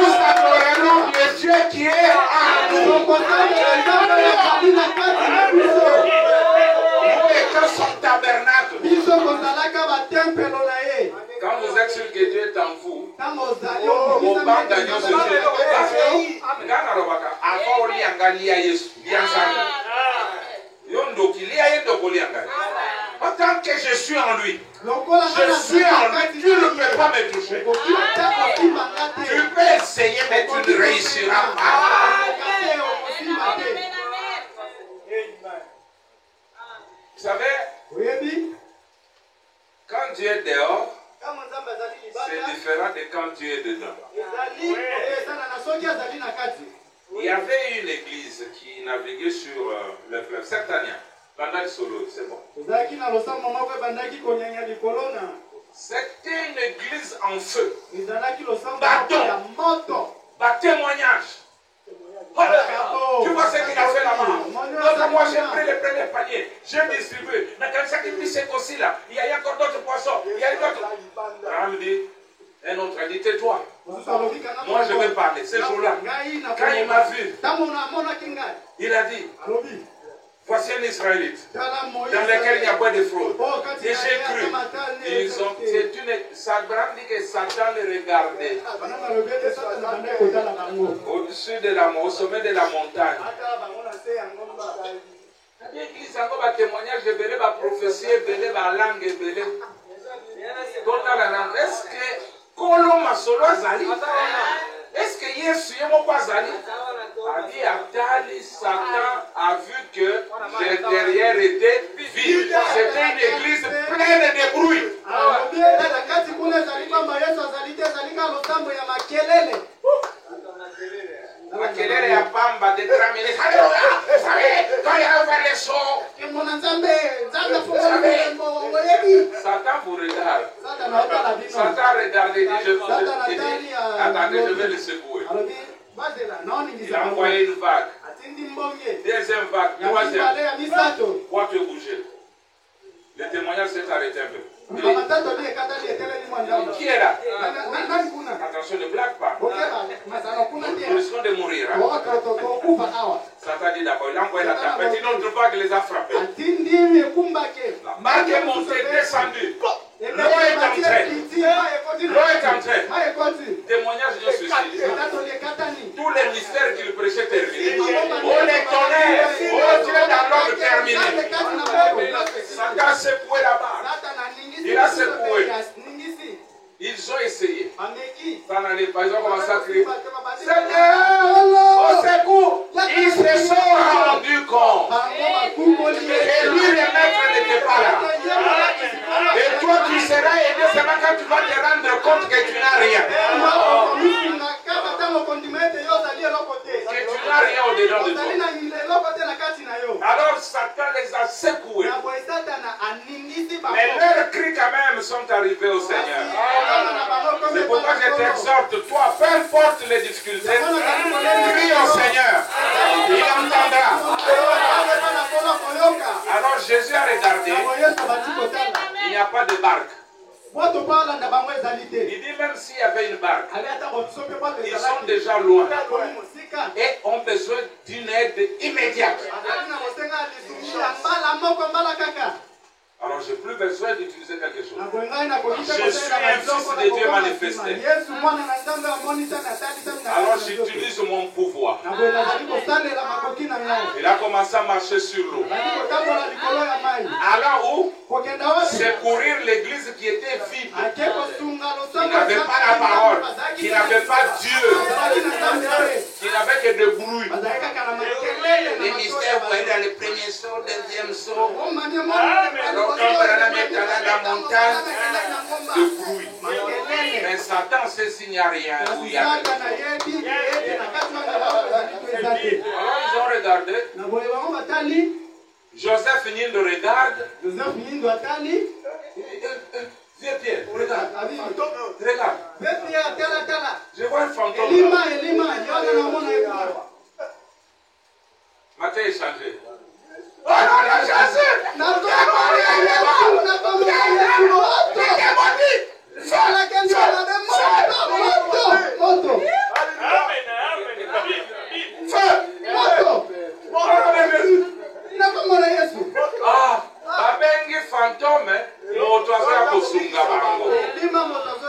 Nous adorerons le Dieu qui est en nous. Nous étions son tabernacle. Quand vous êtes sûr que Dieu est en vous, au banc d'agneau de Dieu, avant on lia Yesu, tant que je suis en lui, je suis en lui, tu ne peux pas me toucher. Tu peux essayer, mais tu ne réussiras pas. Vous savez, quand Dieu est dehors, c'est différent de quand Dieu est dedans. Il y avait une église qui naviguait sur le fleuve Certania, pendant le solo, c'est bon. C'était une église en feu. Bâton, témoignage. Tu vois ce qu'il a fait là-bas. Moi j'ai pris le premier panier, j'ai distribué. Mais quand ça qui dit c'est aussi là, il y a encore d'autres poissons. Il y a d'autres. Abraham dit, un autre a dit, tais-toi. Moi je vais parler. Ce jour-là, quand il m'a vu, il a dit, voici un Israélite dans lequel il y a pas de fraude. Et j'ai cru. Abraham dit que Satan les regardait au-dessus de la montagne, au sommet de la montagne. L'église a un témoignage de Belé, la prophétie, Belé, la langue, Belé. Est-ce que Koloma Solo Zali? Est-ce que Yesu est pas Zali? A dit Atali, Satan a vu que le derrière était vide. C'était une église pleine de bruit. Makelele ya pamba de dramine. Alléluia! Vous savez, quand il a ouvert vous regarde. Satana otala bino. Satan regarde et dit, Satana il dit, tali attendez, je vais le secouer. alobi bazela Il naoningisa a bango. envoyé une vague. Atindi mbonge. Deuxième vague, Ya troisième. mibale ya misato. Quoi que bouger. Le témoignage s'est arrêté un peu. Mama tato bi ekatali eteleli mwandamu. Qui est là? Nani kuna? Attention, ne blague pas. Bokeba masano kuna Nous ndiye. risquons de mourir. Hein. Okufa awa. Satan dit d'abord, il a envoyé la tempête. Une autre vague les a frappés. Atindi mekumbake. La vague est montée, descendue. L'eau est entrée. L'eau est entrée. Témoignage de ceci. Tous les mystères qu'il prêchait terminés. Oh les tonnerres. Oh Dieu dans l'ordre terminé. Satan secoué la barre. Il a secoué. Ils ont essayé. Ça n'allait pas. Ils ont commencé à crier. Seigneur, au secours. Ils se sont rendus compte. Et lui, le maître n'était pas là. Et toi, tu seras aidé seulement quand tu vas te rendre compte que tu n'as rien. Que tu n'as rien au-dedans de toi. Alors Satan les a secoués. Mais leurs cris quand même sont arrivés au Seigneur. C'est pourquoi je t'exhorte, toi, peu importe les difficultés, crie au Seigneur. Il entendra. Alors Jésus a regardé. Il n'y a pas de barque. Il dit même s'il y avait une barque, ils sont déjà loin et ont besoin d'une aide immédiate. Alors j'ai plus besoin d'utiliser quelque chose. Je suis un fils de Dieu manifesté. Alors j'utilise mon pouvoir. Il a commencé à marcher sur l'eau. Alors où? Secourir l'église qui était vide, qui n'avait pas la parole, qui n'avait pas Dieu, qui n'avait que de bruit. Les mystères, vous voyez dans le premier saut, deuxième saut. Alors quand on est dans la montagne, de bruit. Mais Satan sait s'il n'y a rien où il y a. Alors ils ont regardé. Joseph Nindo regarde. Viens Pierre, regarde. Regarde. Je vois un fantôme. Matin est changé. Oh non, non, Jésus!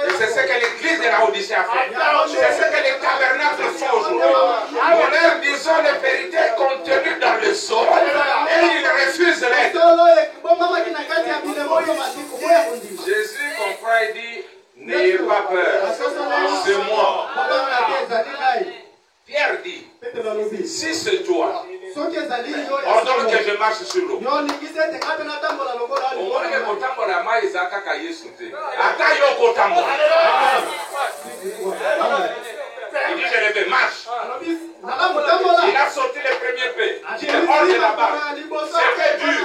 Et c'est ce que l'église de la Odyssée a fait. C'est ce que les tabernacles font aujourd'hui. Nous leur disons les vérités contenues dans le sol et ils refusent l'aide. Jésus comprend et dit, n'ayez pas peur, c'est moi. Pierre dit, si c'est toi, ordonne que je marche sur l'eau. Il dit, je le fais, marche. Il a sauté le premier peu. Il est hors de la barre. C'était dur.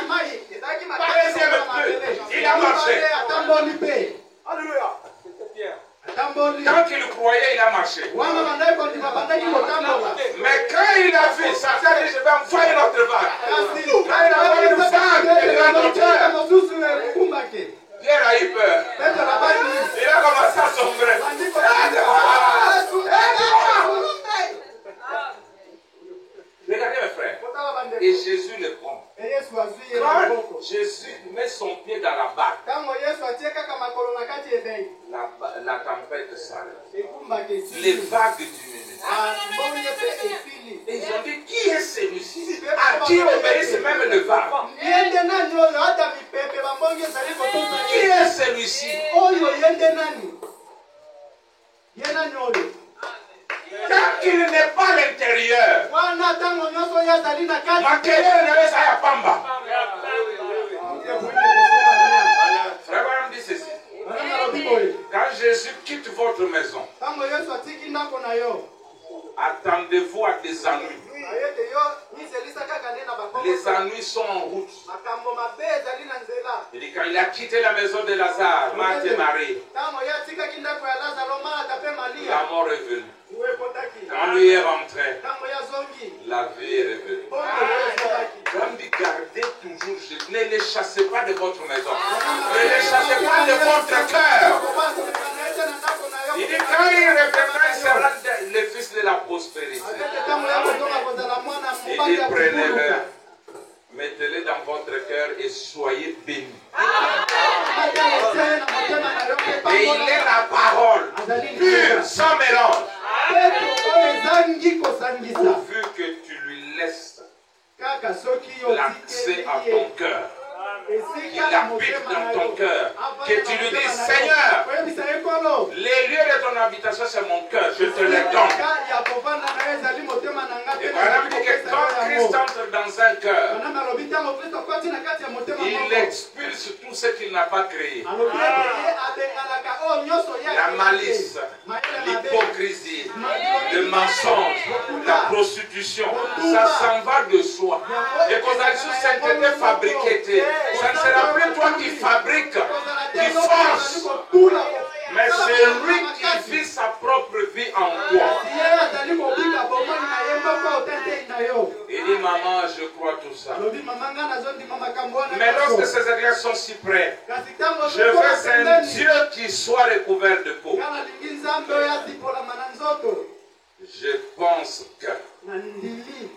Deuxième peu, il a marché. Alléluia. Quand il croyait, il a marché. Mais quand il a vu, Satan dit, je vais envoyer notre vague. Quand il a envoyé une vague de grande hauteur, Pierre a eu peur. Il a commencé à sombrer. Regardez mes frères. Et Jésus le prend. Quand Jésus met son pied dans la barque, la tempête s'arrête. Les vagues diminuent. Et ils ont dit, qui est celui-ci? À qui obéissent même les vagues? Qui est celui-ci? Quand il n'est pas à l'intérieur, Frère Branham dit ceci. Quand Jésus quitte votre maison, attendez-vous à des ennuis. Les ennuis sont en route. Il dit quand il a quitté la maison de Lazare, Marthe et Marie, la mort est venue. Quand lui est rentré, la vie est revenue. Comme dit, gardez toujours, ne les chassez pas de votre maison. Ne les chassez pas de votre cœur. Il dit quand il reviendra, il sera le fils de la prospérité. Il dit prenez-le, mettez-le dans votre cœur et soyez bénis. Et il est la parole pure, sans mélange. Pourvu que tu lui laisses l'accès à ton cœur, qu'il habite dans ton cœur, que tu lui dises Seigneur, les lieux de ton habitation c'est mon cœur, je te les donne. Et voilà que quand Christ entre dans un cœur, il expulse tout ce qu'il n'a pas créé. La malice, l'hypocrisie, le mensonge, la prostitution, ça s'en va de soi. Et quand la sainteté fabriquée, ça ne sera plus toi qui fabrique, qui force, mais c'est lui qui vit sa propre vie en toi. Il dit maman, je crois tout ça. Mais lorsque ces alliances sont si près, je veux un Dieu qui soit recouvert de peau. Je pense que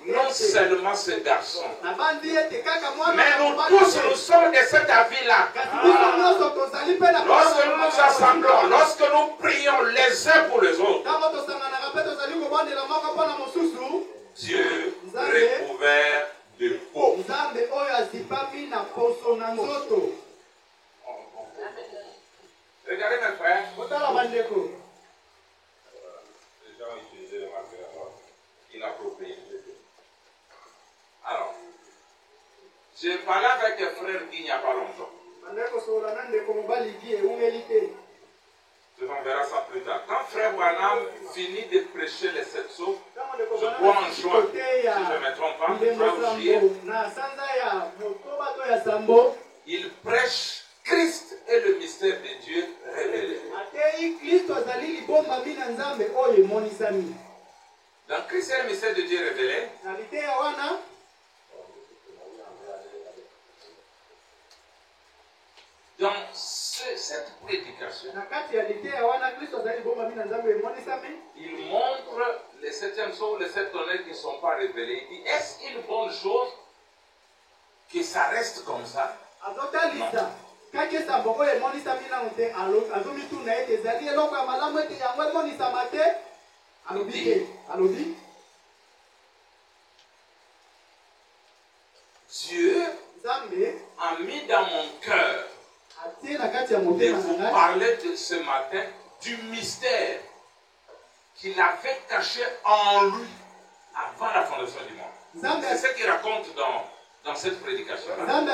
non seulement ce garçon, mais nous tous nous sommes de cet avis-là. Lorsque nous nous assemblons, lorsque nous prions les uns pour les autres, Dieu recouvert de peau. Regardez mes frères. Inapproprié. Alors, j'ai parlé avec un frère Guy il n'y a pas longtemps. On verra ça plus tard. Quand frère Branham finit de prêcher les 7 sceaux, je crois en juin, si je ne me trompe pas, il prêche Christ est le mystère de Dieu révélé. Donc Christ est le mystère de Dieu révélé. Dans cette prédication, il montre les 7e sceaux, les 7 tonnerres qui ne sont pas révélés. Il dit, est-ce une bonne chose que ça reste comme ça? Non. Dieu a mis dans mon cœur de vous parler de ce matin du mystère qu'il avait caché en lui avant la fondation du monde. C'est ce qu'il raconte dans cette prédication. C'est même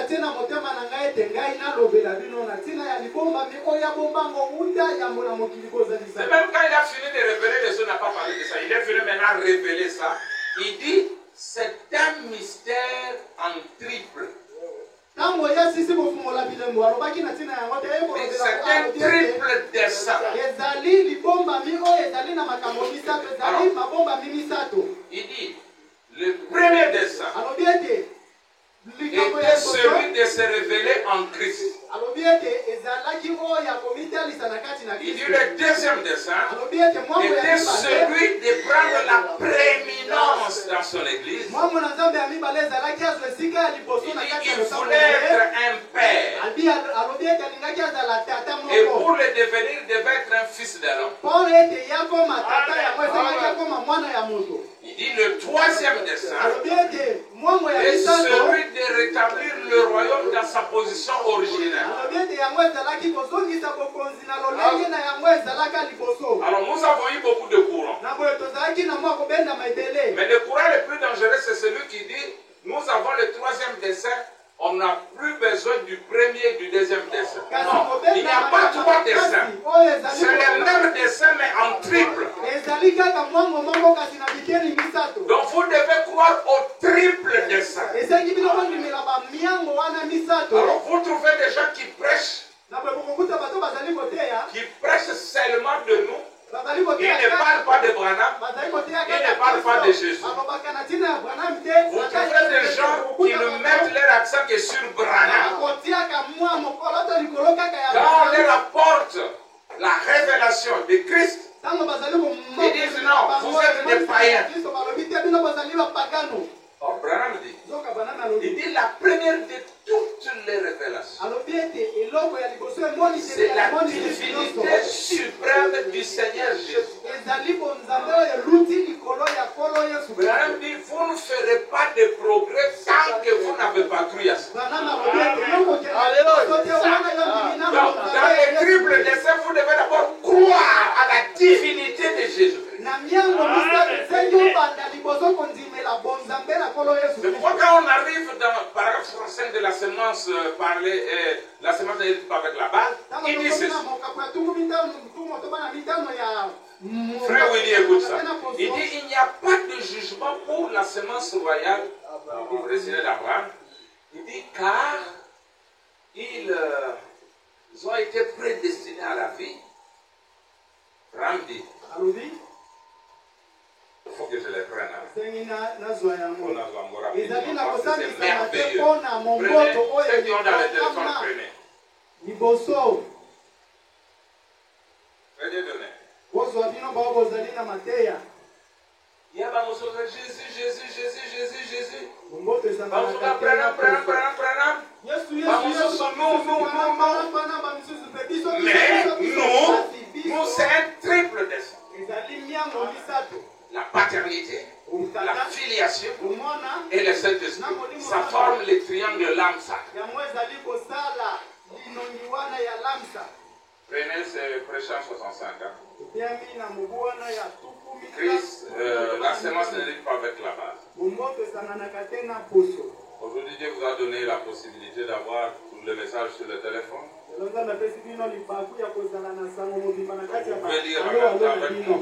quand il a fini de révéler les choses, il n'a pas parlé de ça. Il est venu maintenant révéler ça. Il dit, c'est un mystère en triple. C'est un triple dessin. Il dit, le premier dessin était celui de se révéler en Christ. Il dit le deuxième dessin était celui de prendre la prééminence dans son église. Il voulait être un père. Et pour le devenir, il devait être un fils de l'homme. Il dit le troisième dessin est celui de rétablir le royaume dans sa position originelle. Alors nous avons eu beaucoup de courants. Mais le courant le plus dangereux, c'est celui qui dit nous avons le troisième dessin, on n'a plus besoin du premier et du deuxième dessin. Non, il n'y a pas 3 dessins. C'est le même dessin mais en triple. Donc vous devez croire au triple dessin. Alors vous trouvez des gens qui Branham, bazali il kotia ne parle pas de Jésus. alobaka na ntina ya Branham te. Vous trouvez des gens qui ne mettent leur accent que sur Branham. akotiaka mwa mokolo to likolo kaka ya Quand on Branham. leur apporte la révélation de Christ, Ntango bazali Ils disent non, vous êtes des païens. Kristo balobi te bino bazali bapagano. or Branham dit, Zoka Branham il alobi. dit la première de toutes les révélations. Alobi ete eloko ya liboso emoni C'est la divinité suprême du Seigneur Jésus. ezali bonzambe oyo eluti likolo ya nkolo Yesu. Branham dit, vous ne ferez pas de progrès tant que vous n'avez pas cru à ça. Branham alobi ete yokokela liboso te wana yo ndimi na Donc, dans bonzambe les ya triples Yesu. desseins, vous devez d'abord croire à la divinité de Jésus. Na miango misato esengi obanda liboso kondimela bonzambe na nkolo Yesu. C'est pourquoi quand on arrive dans le paragraphe 35 de la semence la semence n'est pas avec la balle, il dit ceci. Frère Willy, écoute ça. Il dit il n'y a pas de jugement pour la semence royale présidée d'Abraham. Il dit car ils ont été prédestinés à la vie. Abraham dit, il faut que je les prenne. C'est merveilleux. Prenez ceux qui ont dans les téléphones, prenez. Liboso. Prenez donner. Bozwa bino bao bozali na mateya. Il y a Jésus. Mbote sana Vamos lá, Branham. Mais nous, c'est un triple dessin. La paternité, la filiation et le Saint-Esprit. Ça forme le triangle de l'âme sacrée. Prenez ce prêchant 65. Christ, la semence ne lit pas avec la base. Aujourd'hui, Dieu vous a donné la possibilité d'avoir tout le message sur le téléphone. Vous pouvez lire en même temps avec moi.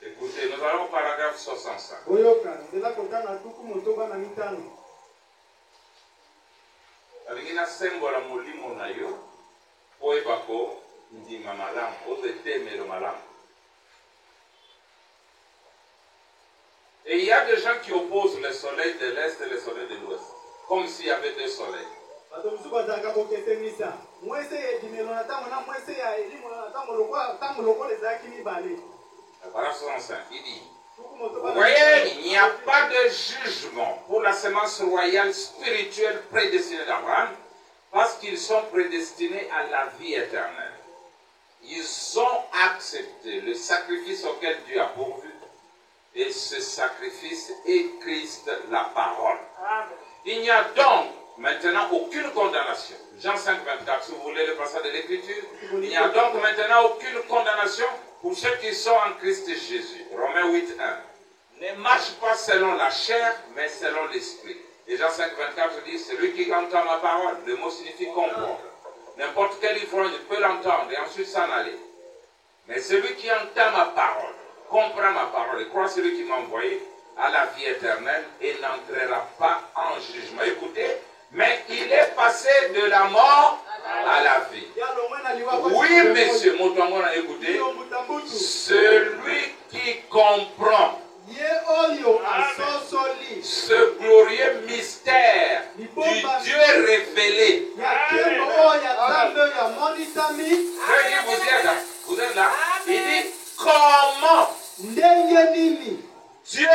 Écoutez, nous allons au paragraphe 65. Alingina sembola mulimo na yo oibako ndima malamu ozetemelo malamu. Et il y a des gens qui opposent le soleil de l'est et le soleil de l'ouest, comme s'il y avait deux soleils. Paragraphe 65, il dit, vous voyez, il n'y a pas de jugement pour la semence royale spirituelle prédestinée d'Abraham, parce qu'ils sont prédestinés à la vie éternelle. Ils ont accepté le sacrifice auquel Dieu a pourvu, et ce sacrifice est Christ, la parole. Il n'y a donc maintenant aucune condamnation. Jean 5, 24, si vous voulez le passage de l'Écriture, il n'y a donc maintenant aucune condamnation pour ceux qui sont en Christ Jésus. Romains 8, 1. Ne marche pas selon la chair, mais selon l'esprit. Et Jean 5, 24 dit, celui qui entend ma parole, le mot signifie comprendre. N'importe quel ivrogne peut l'entendre et ensuite s'en aller. Mais celui qui entend ma parole, comprend ma parole et croit celui qui m'a envoyé, à la vie éternelle et n'entrera pas en jugement. Écoutez, mais il est passé de la mort à la vie. Oui, monsieur, Moutangona, écoutez, celui qui comprend ce glorieux mystère du Dieu révélé. Vous êtes là? Il dit comment Dieu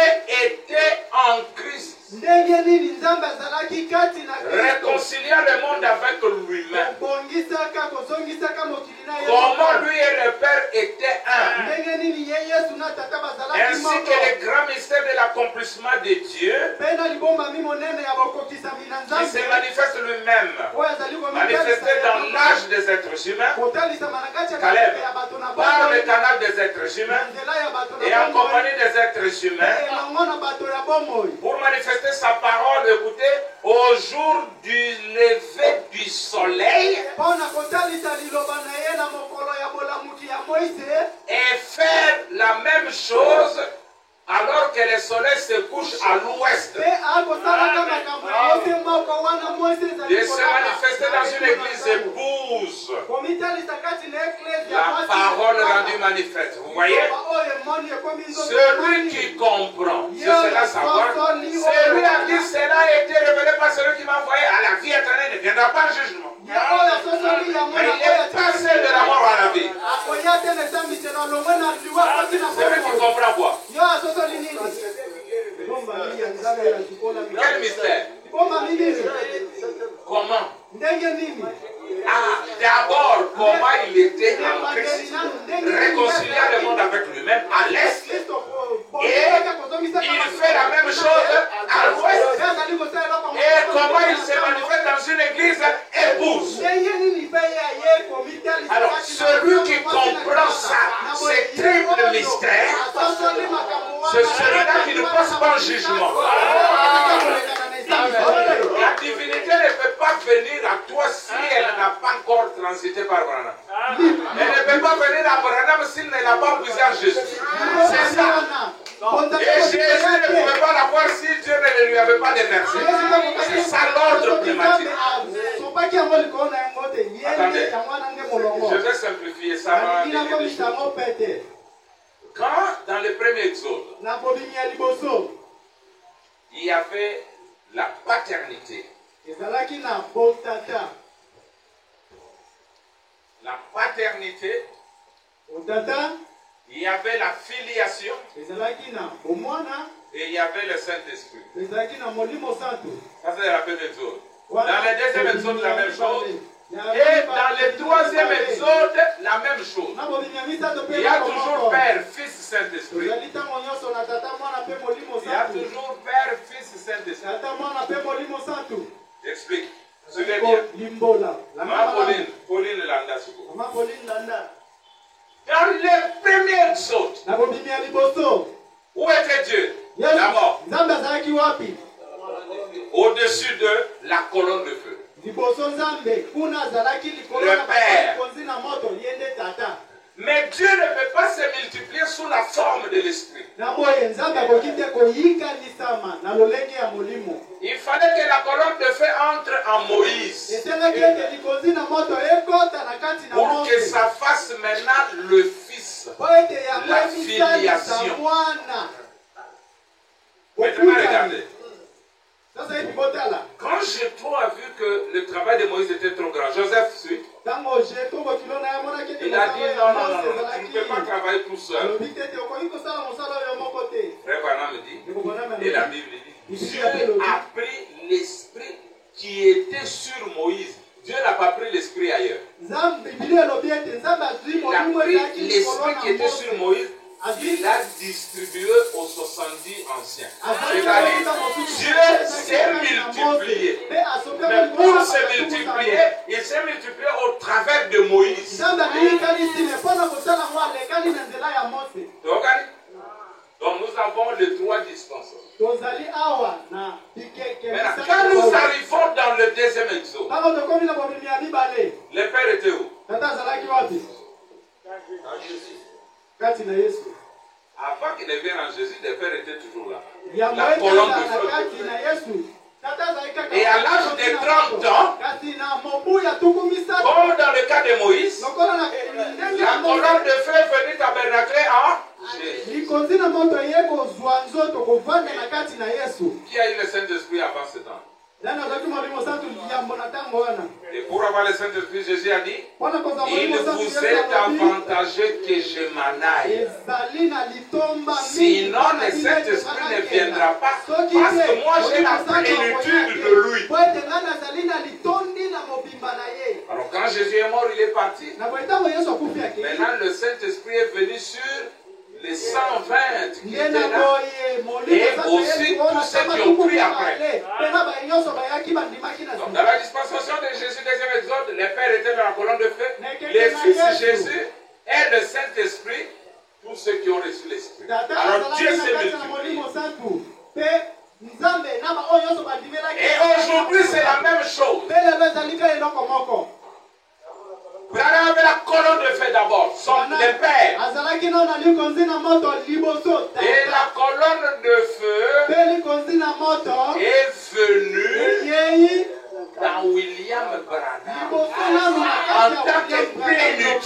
était en Christ, réconciliant le monde avec lui-même. Comment lui et le Père étaient un. Ainsi que le grand mystère de l'accomplissement de Dieu, qui se manifeste lui-même, manifesté dans l'âge des êtres humains, Caleb, par le canal des êtres humains et en compagnie des êtres humains, pour manifester sa parole, écoutez, au jour du lever du soleil, et faire la même chose alors que le soleil se couche à l'ouest. De se manifester dans une église épouse La parole rendue manifeste. Vous voyez? Celui qui comprend, c'est cela savoir. Celui à qui cela a été révélé par celui qui m'a envoyé à la vie éternelle ne viendra pas en jugement. Mais il est passé de la mort à la vie. Celui qui comprend quoi? Quel mystère? Comment? D'abord, comment il était en Christ, réconcilié le monde avec lui-même à l'est, et il fait la même chose à l'ouest. Et comment il se manifeste dans une église épouse. Alors, celui qui comprend ça, ces triple mystères, c'est celui-là qui ne passe pas en jugement. La divinité ne peut pas venir à toi si elle n'a pas encore transité par Branham. Elle ne peut pas venir à Branham s'il ne l'a pas puisé en Jésus. C'est ça. Et Jésus ne pouvait pas l'avoir si Dieu ne lui avait pas déversé. C'est ça l'ordre climatique. Attendez, je vais simplifier ça. Quand dans le premier exode, il y avait la paternité. La paternité, il y avait la filiation et il y avait le Saint-Esprit. Ça c'est la première exode. Dans le deuxième exode, la même chose. Et dans le troisième exode, la même chose. Il y a toujours Père, Fils, Saint-Esprit. Il y a toujours Père, Fils, Saint-Esprit. J'explique. Suivez bien. Maman Pauline Landa. Dans le premier exode, où était Dieu? D'abord, au-dessus de la colonne de feu. Le Père. Mais Dieu ne peut pas se multiplier sous la forme de l'esprit. Il fallait que la colonne de feu entre en Moïse pour que ça fasse maintenant le Fils, la filiation. Maintenant regardez. Quand Jétro a vu que le travail de Moïse était trop grand, Joseph suit. Il a dit non, tu ne peux pas travailler tout seul. Frère Branham dit, et la Bible dit, Dieu a pris l'esprit qui était sur Moïse. Dieu n'a pas pris l'esprit ailleurs. Il a pris l'esprit qui était sur Moïse. Il a distribué aux 70 anciens. C'est-à-dire, Dieu s'est multiplié. Mais pour se multiplier, il s'est multiplié au travers de Moïse. Donc nous avons les trois dispensations. Maintenant, quand nous arrivons dans le deuxième exode, le Père était où? Avant qu'il ne vienne en Jésus, le Père était toujours là. La colonne de feu. Et à l'âge de 30 ans, comme dans le cas de Moïse, la colonne de feu est venue tabernacler en Jésus. Qui a eu le Saint-Esprit avant ce temps? Et pour avoir le Saint-Esprit, Jésus a dit, il vous est avantageux que je m'en aille. Sinon, le Saint-Esprit ne viendra pas. Parce que moi, j'ai la plénitude de lui. Alors, quand Jésus est mort, il est parti. Maintenant, le Saint-Esprit est venu sur les 120 qui étaient là, et aussi tous ceux qui ont pris après. Donc, dans la dispensation de Jésus, deuxième exode, le Père était dans la colonne de feu, les Fils de Jésus et le Saint-Esprit, tous ceux qui ont reçu l'Esprit. Alors Dieu s'est multiplié. Et aujourd'hui, c'est la même chose. Branham avait la colonne de feu d'abord, le Père. Et la colonne de feu est venue dans William Branham en tant que plénitude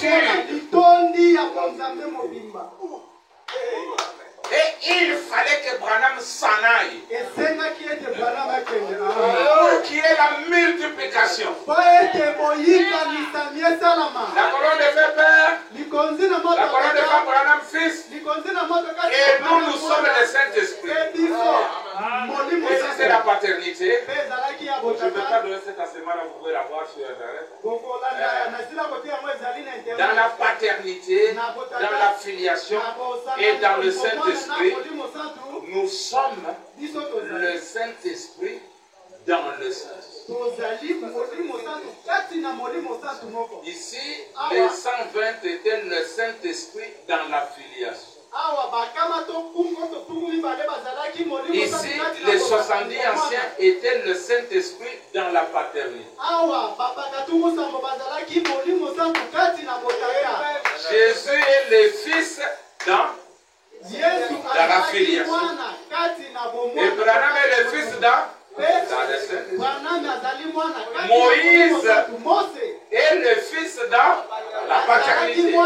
La colonne de fait père. La colonne de femme Branham fils. Et nous sommes le Saint-Esprit. Et si c'est la paternité, je ne peux pas donner cet enseignement-là, vous pouvez la voir sur Internet. Dans la paternité, dans la filiation et dans le Saint-Esprit, nous sommes le Saint-Esprit dans le Saint-Esprit. Ici, les 120 étaient le Saint-Esprit dans la filiation. Ici, les 70 anciens étaient le Saint-Esprit dans la paternité. Jésus est le Fils dans la filiation. Et Branham est le Fils dans le Saint-Esprit. Moïse est le Fils dans la paternité, etc.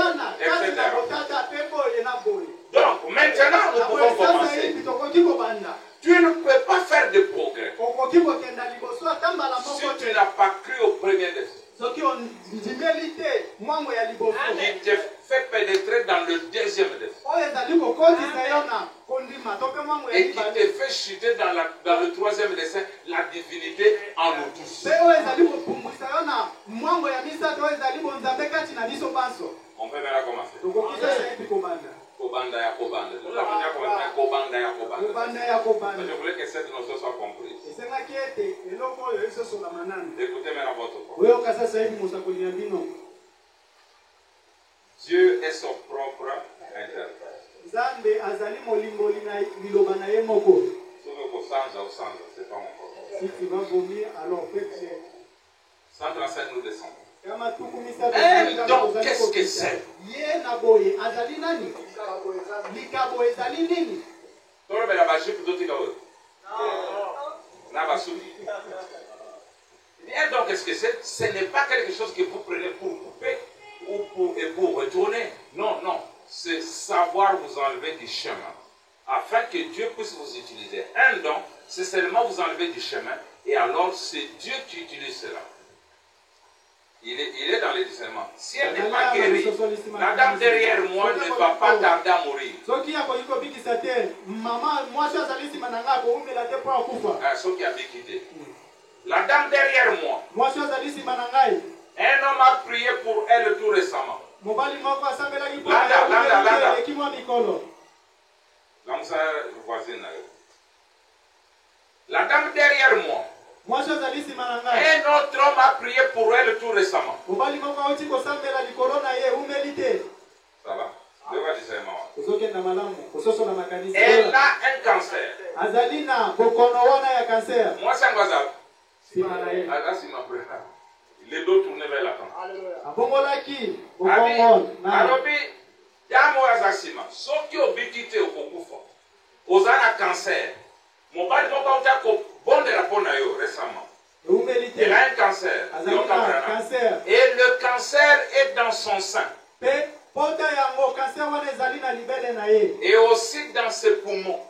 Donc, maintenant, nous pouvons commencer. Tu ne peux pas faire de progrès si tu n'as pas cru au premier défi. Il te fait pénétrer dans le deuxième défi. Et qui te fait chuter dans le troisième défi, la divinité en nous tous. On peut maintenant commencer. Kobanda ya Kobanda. Nous avons déjà commencé Kobanda ya Kobanda. Je voulais que cette notion soit comprise. Écoutez maintenant votre parole. Dieu est son propre interprète. Si vous c'est pas mon problème. Si tu vas vomir, alors fais-le. 135 nous descendons. Donc, qu'est-ce que c'est? Bien, donc, qu'est-ce que c'est? Ce n'est pas quelque chose que vous prenez pour couper ou pour retourner. Non, non. C'est savoir vous enlever du chemin. Afin que Dieu puisse vous utiliser. Un don, c'est seulement vous enlever du chemin. Et alors, c'est Dieu qui utilise cela. Il est dans le discernement. Si elle n'est pas guérie, la dame derrière moi ne va pas tarder à mourir. Ceux qui avaient quitté. La dame derrière moi, un homme a prié pour elle tout récemment. La dame derrière moi. Un autre homme a prié pour elle tout récemment. Ça va? Elle a un cancer. Moi, c'est un gazal. Les dos tournés vers la cancer. Elle a un cancer. Et le cancer est dans son sein. Et aussi dans ses poumons.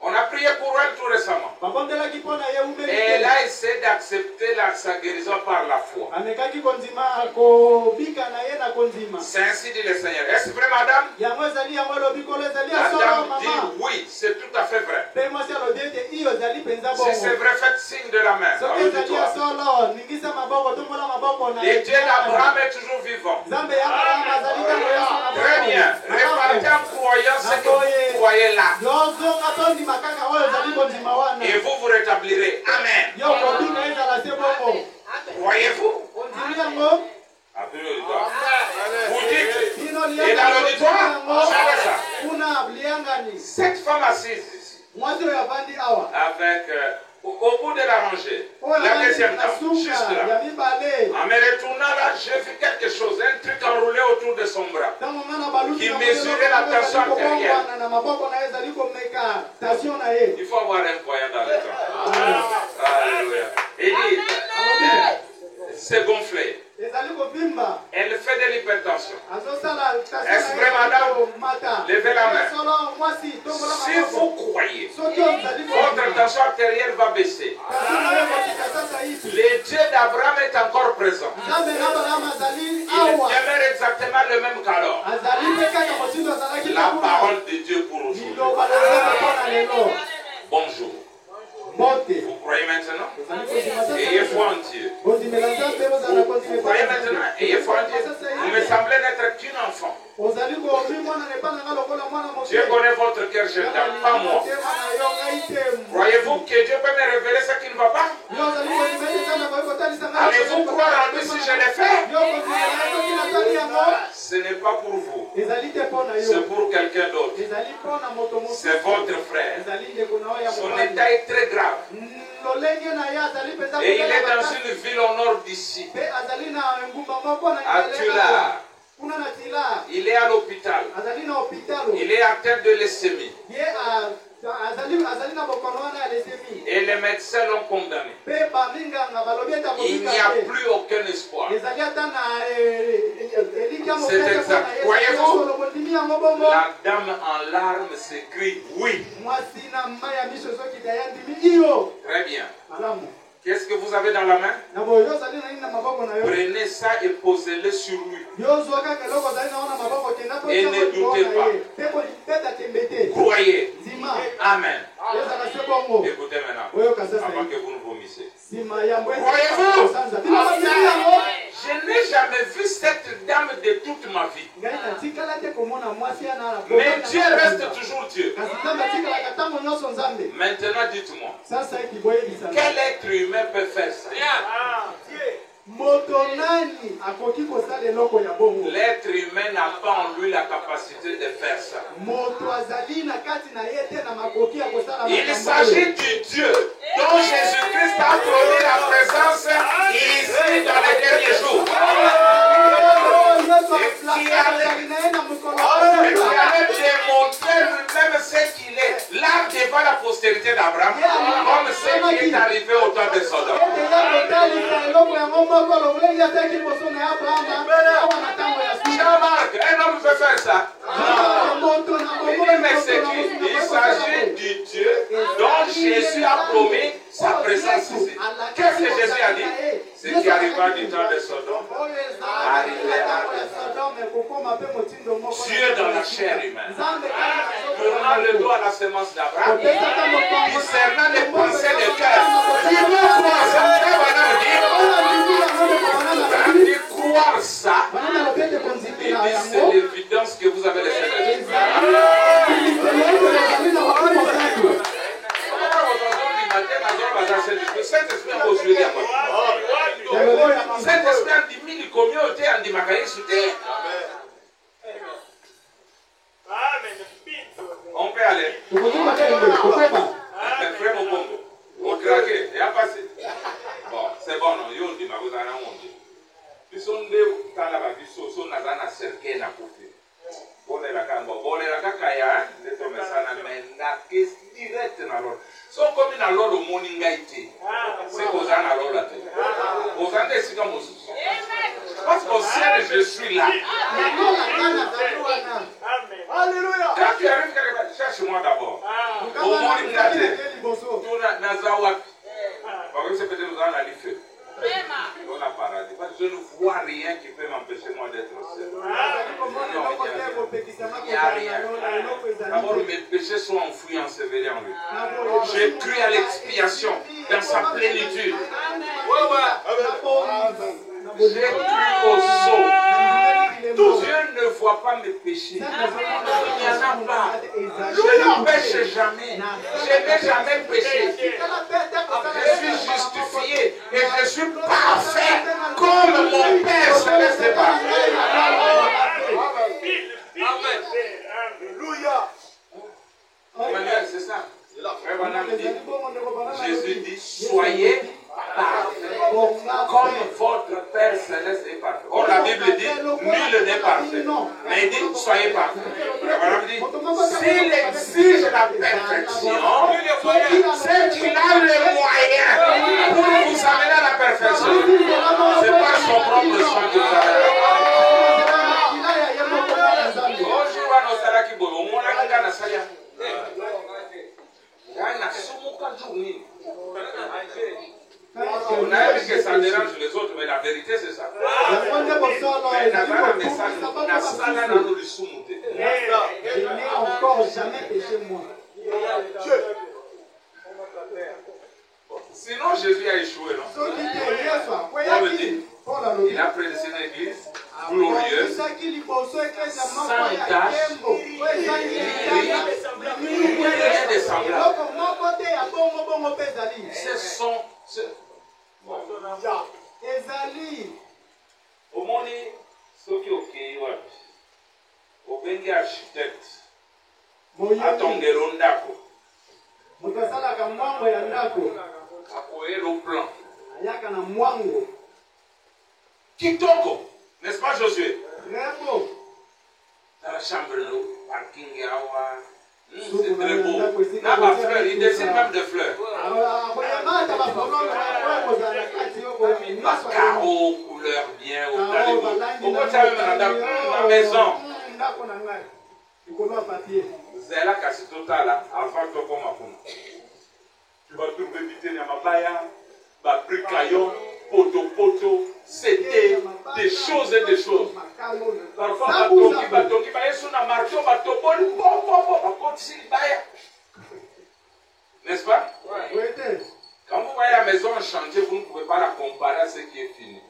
On a prié pour elle tout récemment. Et elle a essayé d'accepter sa guérison par la foi. C'est ainsi dit le Seigneur. Est-ce vrai, madame? La dame dit oui, c'est tout à fait vrai. Si c'est vrai, faites signe de la main. Et Dieu d'Abraham est toujours vivant. Très bien. Répartez en croyant ce que vous croyez là. Et vous vous rétablirez. Amen. Croyez-vous? Vous dites, et dans l'auditoire, cette femme assise ici, avec, au bout de la rangée, la deuxième dame, juste là, en me retournant là, j'ai vu quelque chose, un truc enroulé autour de son bras, qui mesurait la tension artérielle. Il faut avoir un croyant dans le temps. Alléluia. Et dit, c'est gonflé. Elle fait de l'hypertension. Est-ce vrai, madame? Levez la main. Si vous croyez, votre tension artérielle va baisser. Le Dieu d'Abraham est encore demeure exactement le même qu'alors. La parole de Dieu pour aujourd'hui. Bonjour. Vous croyez maintenant? Ayez foi en Dieu. Vous croyez maintenant? Ayez foi en Dieu. Vous me semblez n'être qu'une enfant. Dieu connaît votre cœur, je n'aime pas moi. Croyez-vous que Dieu peut me révéler ce qui ne va pas? Allez-vous croire en lui si je l'ai fait? Ce n'est pas pour vous. C'est pour quelqu'un d'autre. C'est votre frère. Son état est très grave. Et il est dans une ville au nord d'ici. À Tula. Il est à l'hôpital. Il est atteint de leucémie. Et les médecins l'ont condamné. Il n'y a plus aucun espoir. C'est exact. Voyez-vous, la dame en larmes s'écrie oui. Très bien. Qu'est-ce que vous avez dans la main? Prenez ça et posez-le sur lui. Et ne doutez pas. Croyez. Amen. Écoutez maintenant, avant que vous ne vomissez. Croyez-vous? Je n'ai jamais vu cette dame de toute ma vie. Mais Dieu reste toujours Dieu. Maintenant, dites-moi, quel être humain peut faire ça? L'être humain n'a pas en lui la capacité de faire ça. Il s'agit du Dieu dont Jésus-Christ a promis la présence ici dans les derniers jours. Et qui allait démontrer lui-même ce qu'il est, là devant la postérité d'Abraham, comme ce qui est arrivé au temps de Sodome. Jean-Marc, un homme peut faire ça? Mais c'est qui? Il s'agit du Dieu dont Jésus a promis sa présence ici. Qu'est-ce que Jésus a dit? Ce qui arriva du temps de Sodome arrivera. Dieu dans la chair humaine, tournant le dos à la semence d'Abraham, discernant les pensées de cœur. Tu dois croire ça. Croire ça, il dit c'est l'évidence que vous avez laissé de on peut aller. Frère Mobongo, on craque, et à passer. Bon, c'est bon, non, yon dit ma vous en a honte. Bisonde kala ba biso so nazana serke na kufi. Bone la kaka ya, leto mesana mena kes direct na lolo. So comme na lolo moninga ite. C'est kozana lolo te. Kozande sika mosusu. Parce qu'au ciel je suis là. Alléluia. Quand tu arrives quelque part, cherche-moi d'abord. Au moninga te. Tu nazawa. Parce que c'est peut-être nous en a feu. Dans la paradis. Parce que je ne vois rien qui peut m'empêcher moi d'être au ciel. Il n'y a rien. D'abord, mes péchés sont enfouis, ensevelis en lui. J'ai cru à l'expiation dans sa plénitude. J'ai cru au sceau. Dieu ne voit pas mes péchés. Il n'y en a pas. Je ne pêche jamais. Je n'ai jamais péché. Je suis justifié et je suis parfait comme mon Père céleste est parfait. Amen. Alléluia. C'est ça. Jésus dit soyez parfaits comme votre Père céleste est parfait. Or la Bible dit nul n'est parfait. Mais il dit soyez parfaits. S'il exige la perfection, c'est qu'il a le moyen pour vous amener à la perfection. C'est pas son propre sang que vous avez. On a vu que ça dérange les autres, mais la vérité, c'est ça. yango nde bosolo Mais ezali dans un message, kotungisa na sala bango na basusu. nous le soumouté. Je n'ai encore jamais péché moi. Sinon, Jésus a échoué, non? Soki te Yesu Paul akweyaki dit, Paul alobi il a prédestiné une église glorieuse, abongisaki liboso eklezia moko sans ya tache, nkembo oyo ezangi rien de semblable. eloko moko te ya bongo mpe ezali Ce sont. ezali Omoni, soki okei wapi, obengi architecte, atongela ndako, moto asalaka mwango ya ndako akoyela plan. ayaka na mwango Kitoko, n'est-ce pas Josué? rebo Dans la chambre, le parking, c'est très beau. N'a pas fleurs, il dessine même des fleurs. akoyamata bafololo oyo kozala na kati yo Pas carreau, couleur bien, au talibou. Pourquoi tu as même dans la maison? ndako na ngai likolo ya papier Zela kasi total, avant de commencer. Tu vas trouver vite à Mabaya, Babricaillon, Poto, c'était des choses et des choses. Parfois, Batongi, Bayesu na marteau, Batoboli, n'est-ce pas? Quand vous voyez la maison en chantier, vous ne pouvez pas la comparer à ce qui est fini.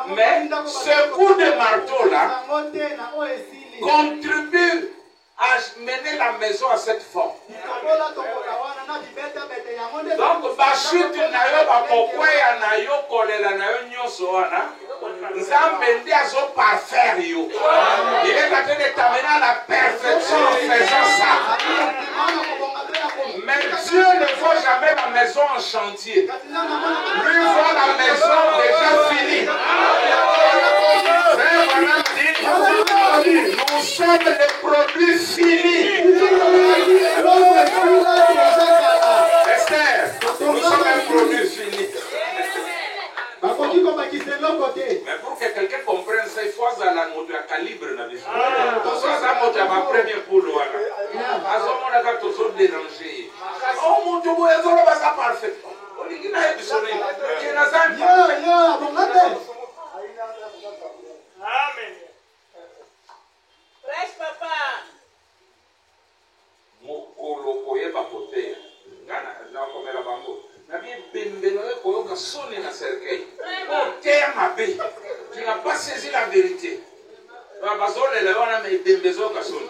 Mais ce coup de marteau-là contribue à mener la maison à cette forme. Donc, bachute na yo bakokweya na yo kolela na yo nyonso wana Nzambe ndi azo parfaire yo. Il est en train de t'amener à la perfection en faisant ça. Mais Dieu ne voit jamais la maison en chantier. Lui voit la maison déjà finie. Nous sommes les produits finis. Esther, nous sommes les produits finis. Mais pour que quelqu'un comprenne ça, il faut avoir la moto à calibre. Pour ça, la moto à ma première poule. À ce moment-là, quand on est dérangé. Oh mon Dieu, vous êtes pas parfait. On dit qu'il n'a pas besoin Amen. Prêche, papa. Mokolo koyeba koteya. Ngana na komela bango. Na bien bembeno koyoka soni na cercueil. Koteya mabe. Tu n'as pas saisi la vérité. Bazole le wana me bembezo ka soni.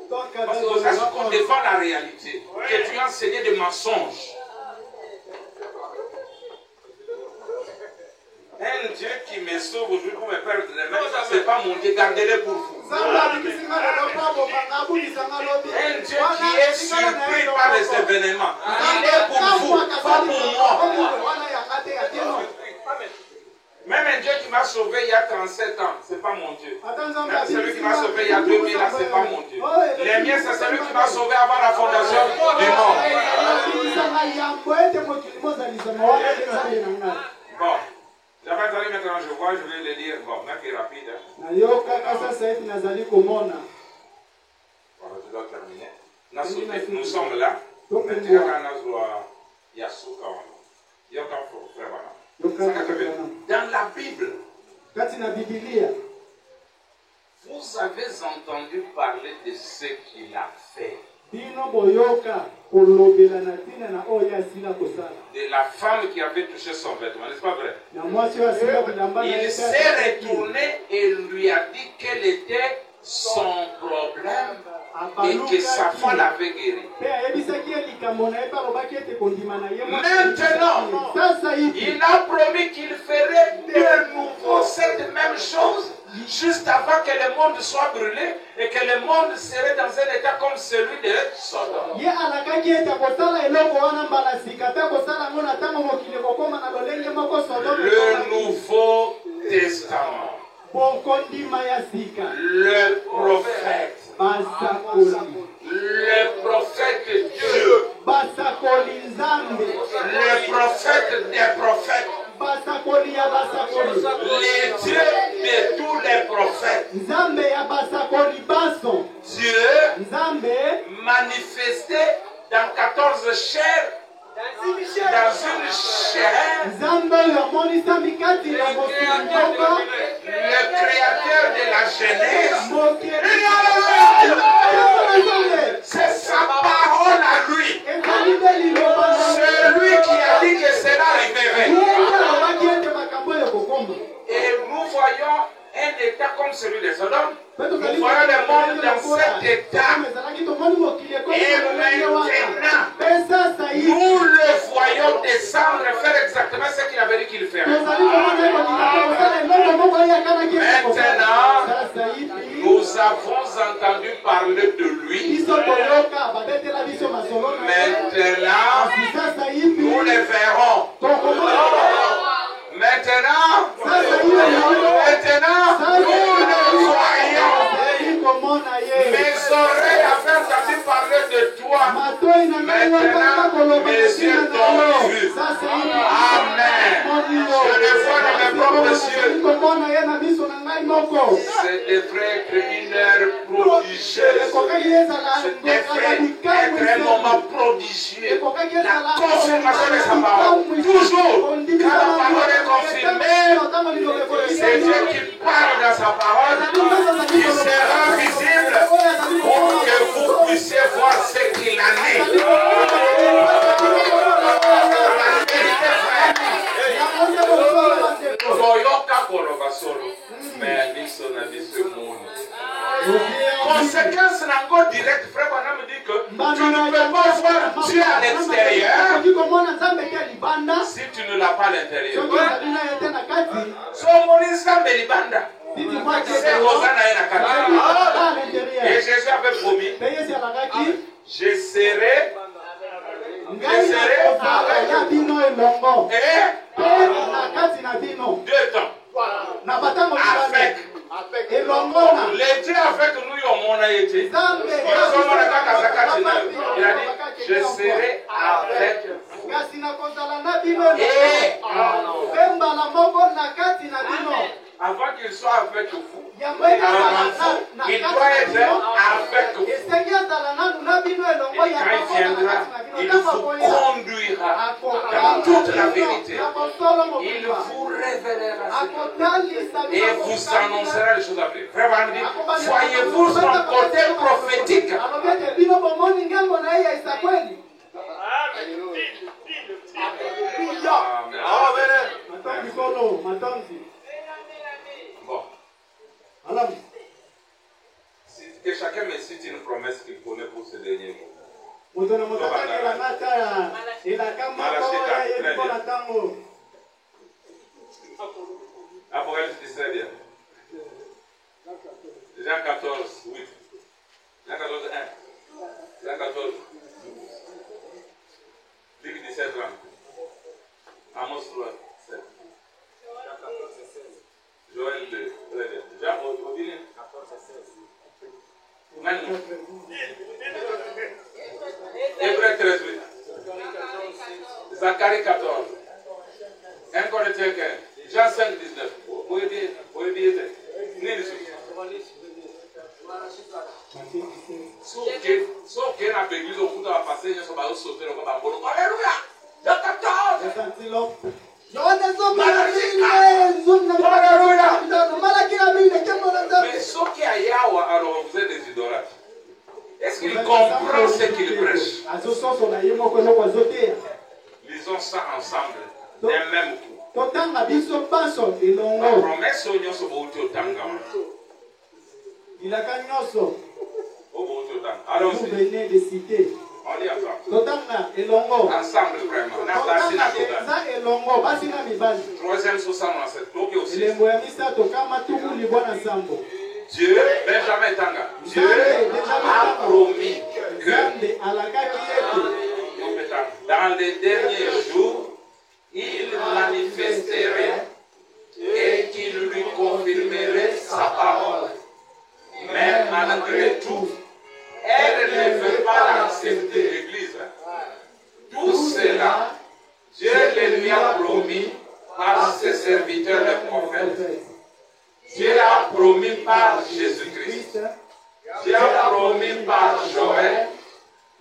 Parce que qu'on défend la réalité. Que tu as enseigné des mensonges. Un Dieu qui me sauve aujourd'hui pour me perdre les mains, ce n'est pas mon Dieu, gardez-les pour vous. Un Dieu qui est surpris par les événements, il est pour vous, pas pour moi. Même un Dieu qui m'a sauvé il y a 37 ans, ce n'est pas mon Dieu. Même celui qui m'a sauvé il y a 2000 ans, ce n'est pas mon Dieu. Les miens, c'est celui qui m'a sauvé avant la fondation du monde. Bon. J'avais entendu maintenant, je vois, je vais le dire. Bon, même qui est rapide. Voilà, je dois terminer. Nous sommes là. Dans la Bible, vous avez entendu parler de ce qu'il a fait. De la femme qui avait touché son vêtement, n'est-ce pas vrai? Il s'est retourné et lui a dit quel était son problème et que sa femme l'avait guéri. Maintenant, il a promis qu'il ferait de nouveau cette même chose juste avant que le monde soit brûlé et que le monde serait dans un état comme celui de Sodome. Le Nouveau Testament. Le prophète. Le prophète Dieu. Le prophète des prophètes. Les dieux de tous les prophètes. Dieu manifesté dans 14 chairs dans une chair, le créateur de la jeunesse, c'est sa parole à lui. C'est lui qui a dit que cela arriverait. Et nous voyons un état comme celui de Sodome. Nous voyons le monde dans cet état. Et maintenant, nous le voyons descendre et faire exactement ce qu'il avait dit qu'il ferait. Maintenant, nous avons entendu parler de lui. Maintenant, nous le verrons. Maintenant, nous le voyons. Mes oreilles avaient entendu parler de toi. Maintenant, mes yeux t'ont vu. Amen. Je le vois dans mes propres yeux. C'est devrait être une heure prodigieuse. C'est devrait être un moment prodigieux. La confirmation de sa parole. Toujours, quand la parole est confirmée, c'est Dieu qui parle dans sa parole. Il sera visible pour que vous puissiez voir ce qu'il en est. Conséquence nango direct, frère Branham dit que tu ne peux pas voir Dieu à l'extérieur si tu ne l'as pas à l'intérieur. So monisa melibanda. Et Jésus avait promis, je serai deux temps avec les dieux avec nous on a été. Il a dit, je serai avec vous. Avant qu'il soit avec vous, il doit être avec vous. Et quand il viendra, il vous conduira dans toute la vérité. Il vous révélera et vous annoncera les choses à venir. Vraiment, voyez-vous son côté prophétique. Bon. Que chacun me cite une promesse qu'il connaît pour ce dernier mot. Apocalypse 17, bien. Jean 14, 8. Jean 14, 1. Jean 14, 12. Luc 17, 30. Amos 3, 7. Joël 2, très bien. Jean, vous dites 14 et 16. Maintenant. Hébreux 13, 8. Zacharie 14. 1 Corinthiens 15. Jean 5, 19. Vous voyez bien. Sauf qu'il y a une église au bout de la passée, il y a un sauté dans le bambou. Alléluia! Jean 14! Mais ceux qui a Yahweh, alors vous êtes des idolâtres. Est-ce qu'il comprend ce qu'il prêche? Lisons ça ensemble, d'un même coup. La promesse au nyonso bouti otanga. Alors vous venez de citer. On y attend. Ensemble vraiment. Troisième sous ça, c'est aussi. Dieu, Benjamin Tanga, Dieu a promis que dans les derniers jours, il manifesterait et qu'il lui confirmerait sa parole. Mais malgré tout, elle ne veut pas l'accepter, l'Église. Tout cela, Dieu le lui a promis par ses serviteurs les prophètes. Dieu a promis par Jésus-Christ. Dieu a promis par Joël.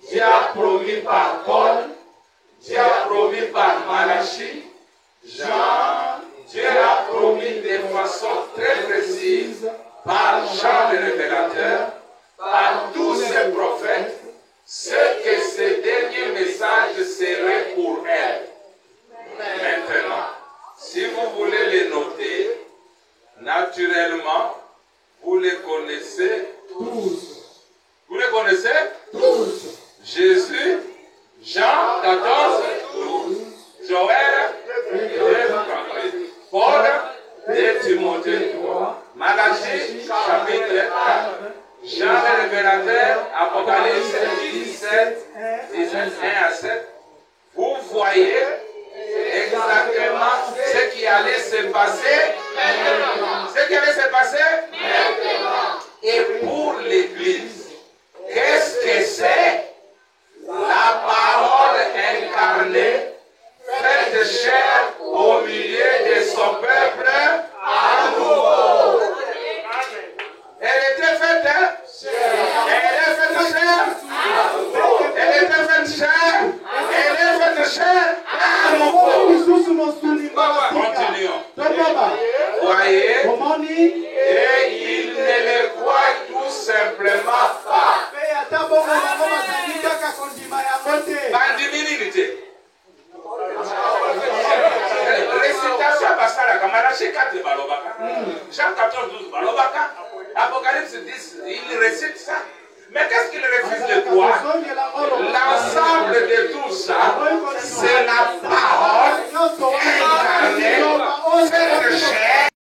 Dieu a promis par Paul. Dieu a promis par Malachie, Jean, Dieu a promis de façon très précise par Jean le révélateur, par tous ses prophètes, ce que ce dernier message serait pour elle. Maintenant, si vous voulez les noter, naturellement, vous les connaissez tous. Vous les connaissez tous. Jésus, Jean 14, 12, Joël, 2, Paul, 2 Timothée 3, Malachie, chapitre 4, Jean le révélateur, Apocalypse 17, 1 à 7. Vous voyez exactement ce qui allait se passer. Ce qui allait se passer. Et pour l'Église, qu'est-ce que c'est? La parole incarnée, faite chair au milieu de son peuple à nouveau. Elle était faite, hein? Elle est faite chair. Elle était faite chair. Elle est faite chair à nouveau. Continuons. Voyez? Et il ne le croit tout simplement pas. Bandiminité. Récitation basala comme Malachie 4 balobaka. Jean 14, 12 balobaka. Apocalypse 10, il récite ça. Mais qu'est-ce qu'il refuse de croire? L'ensemble de tout ça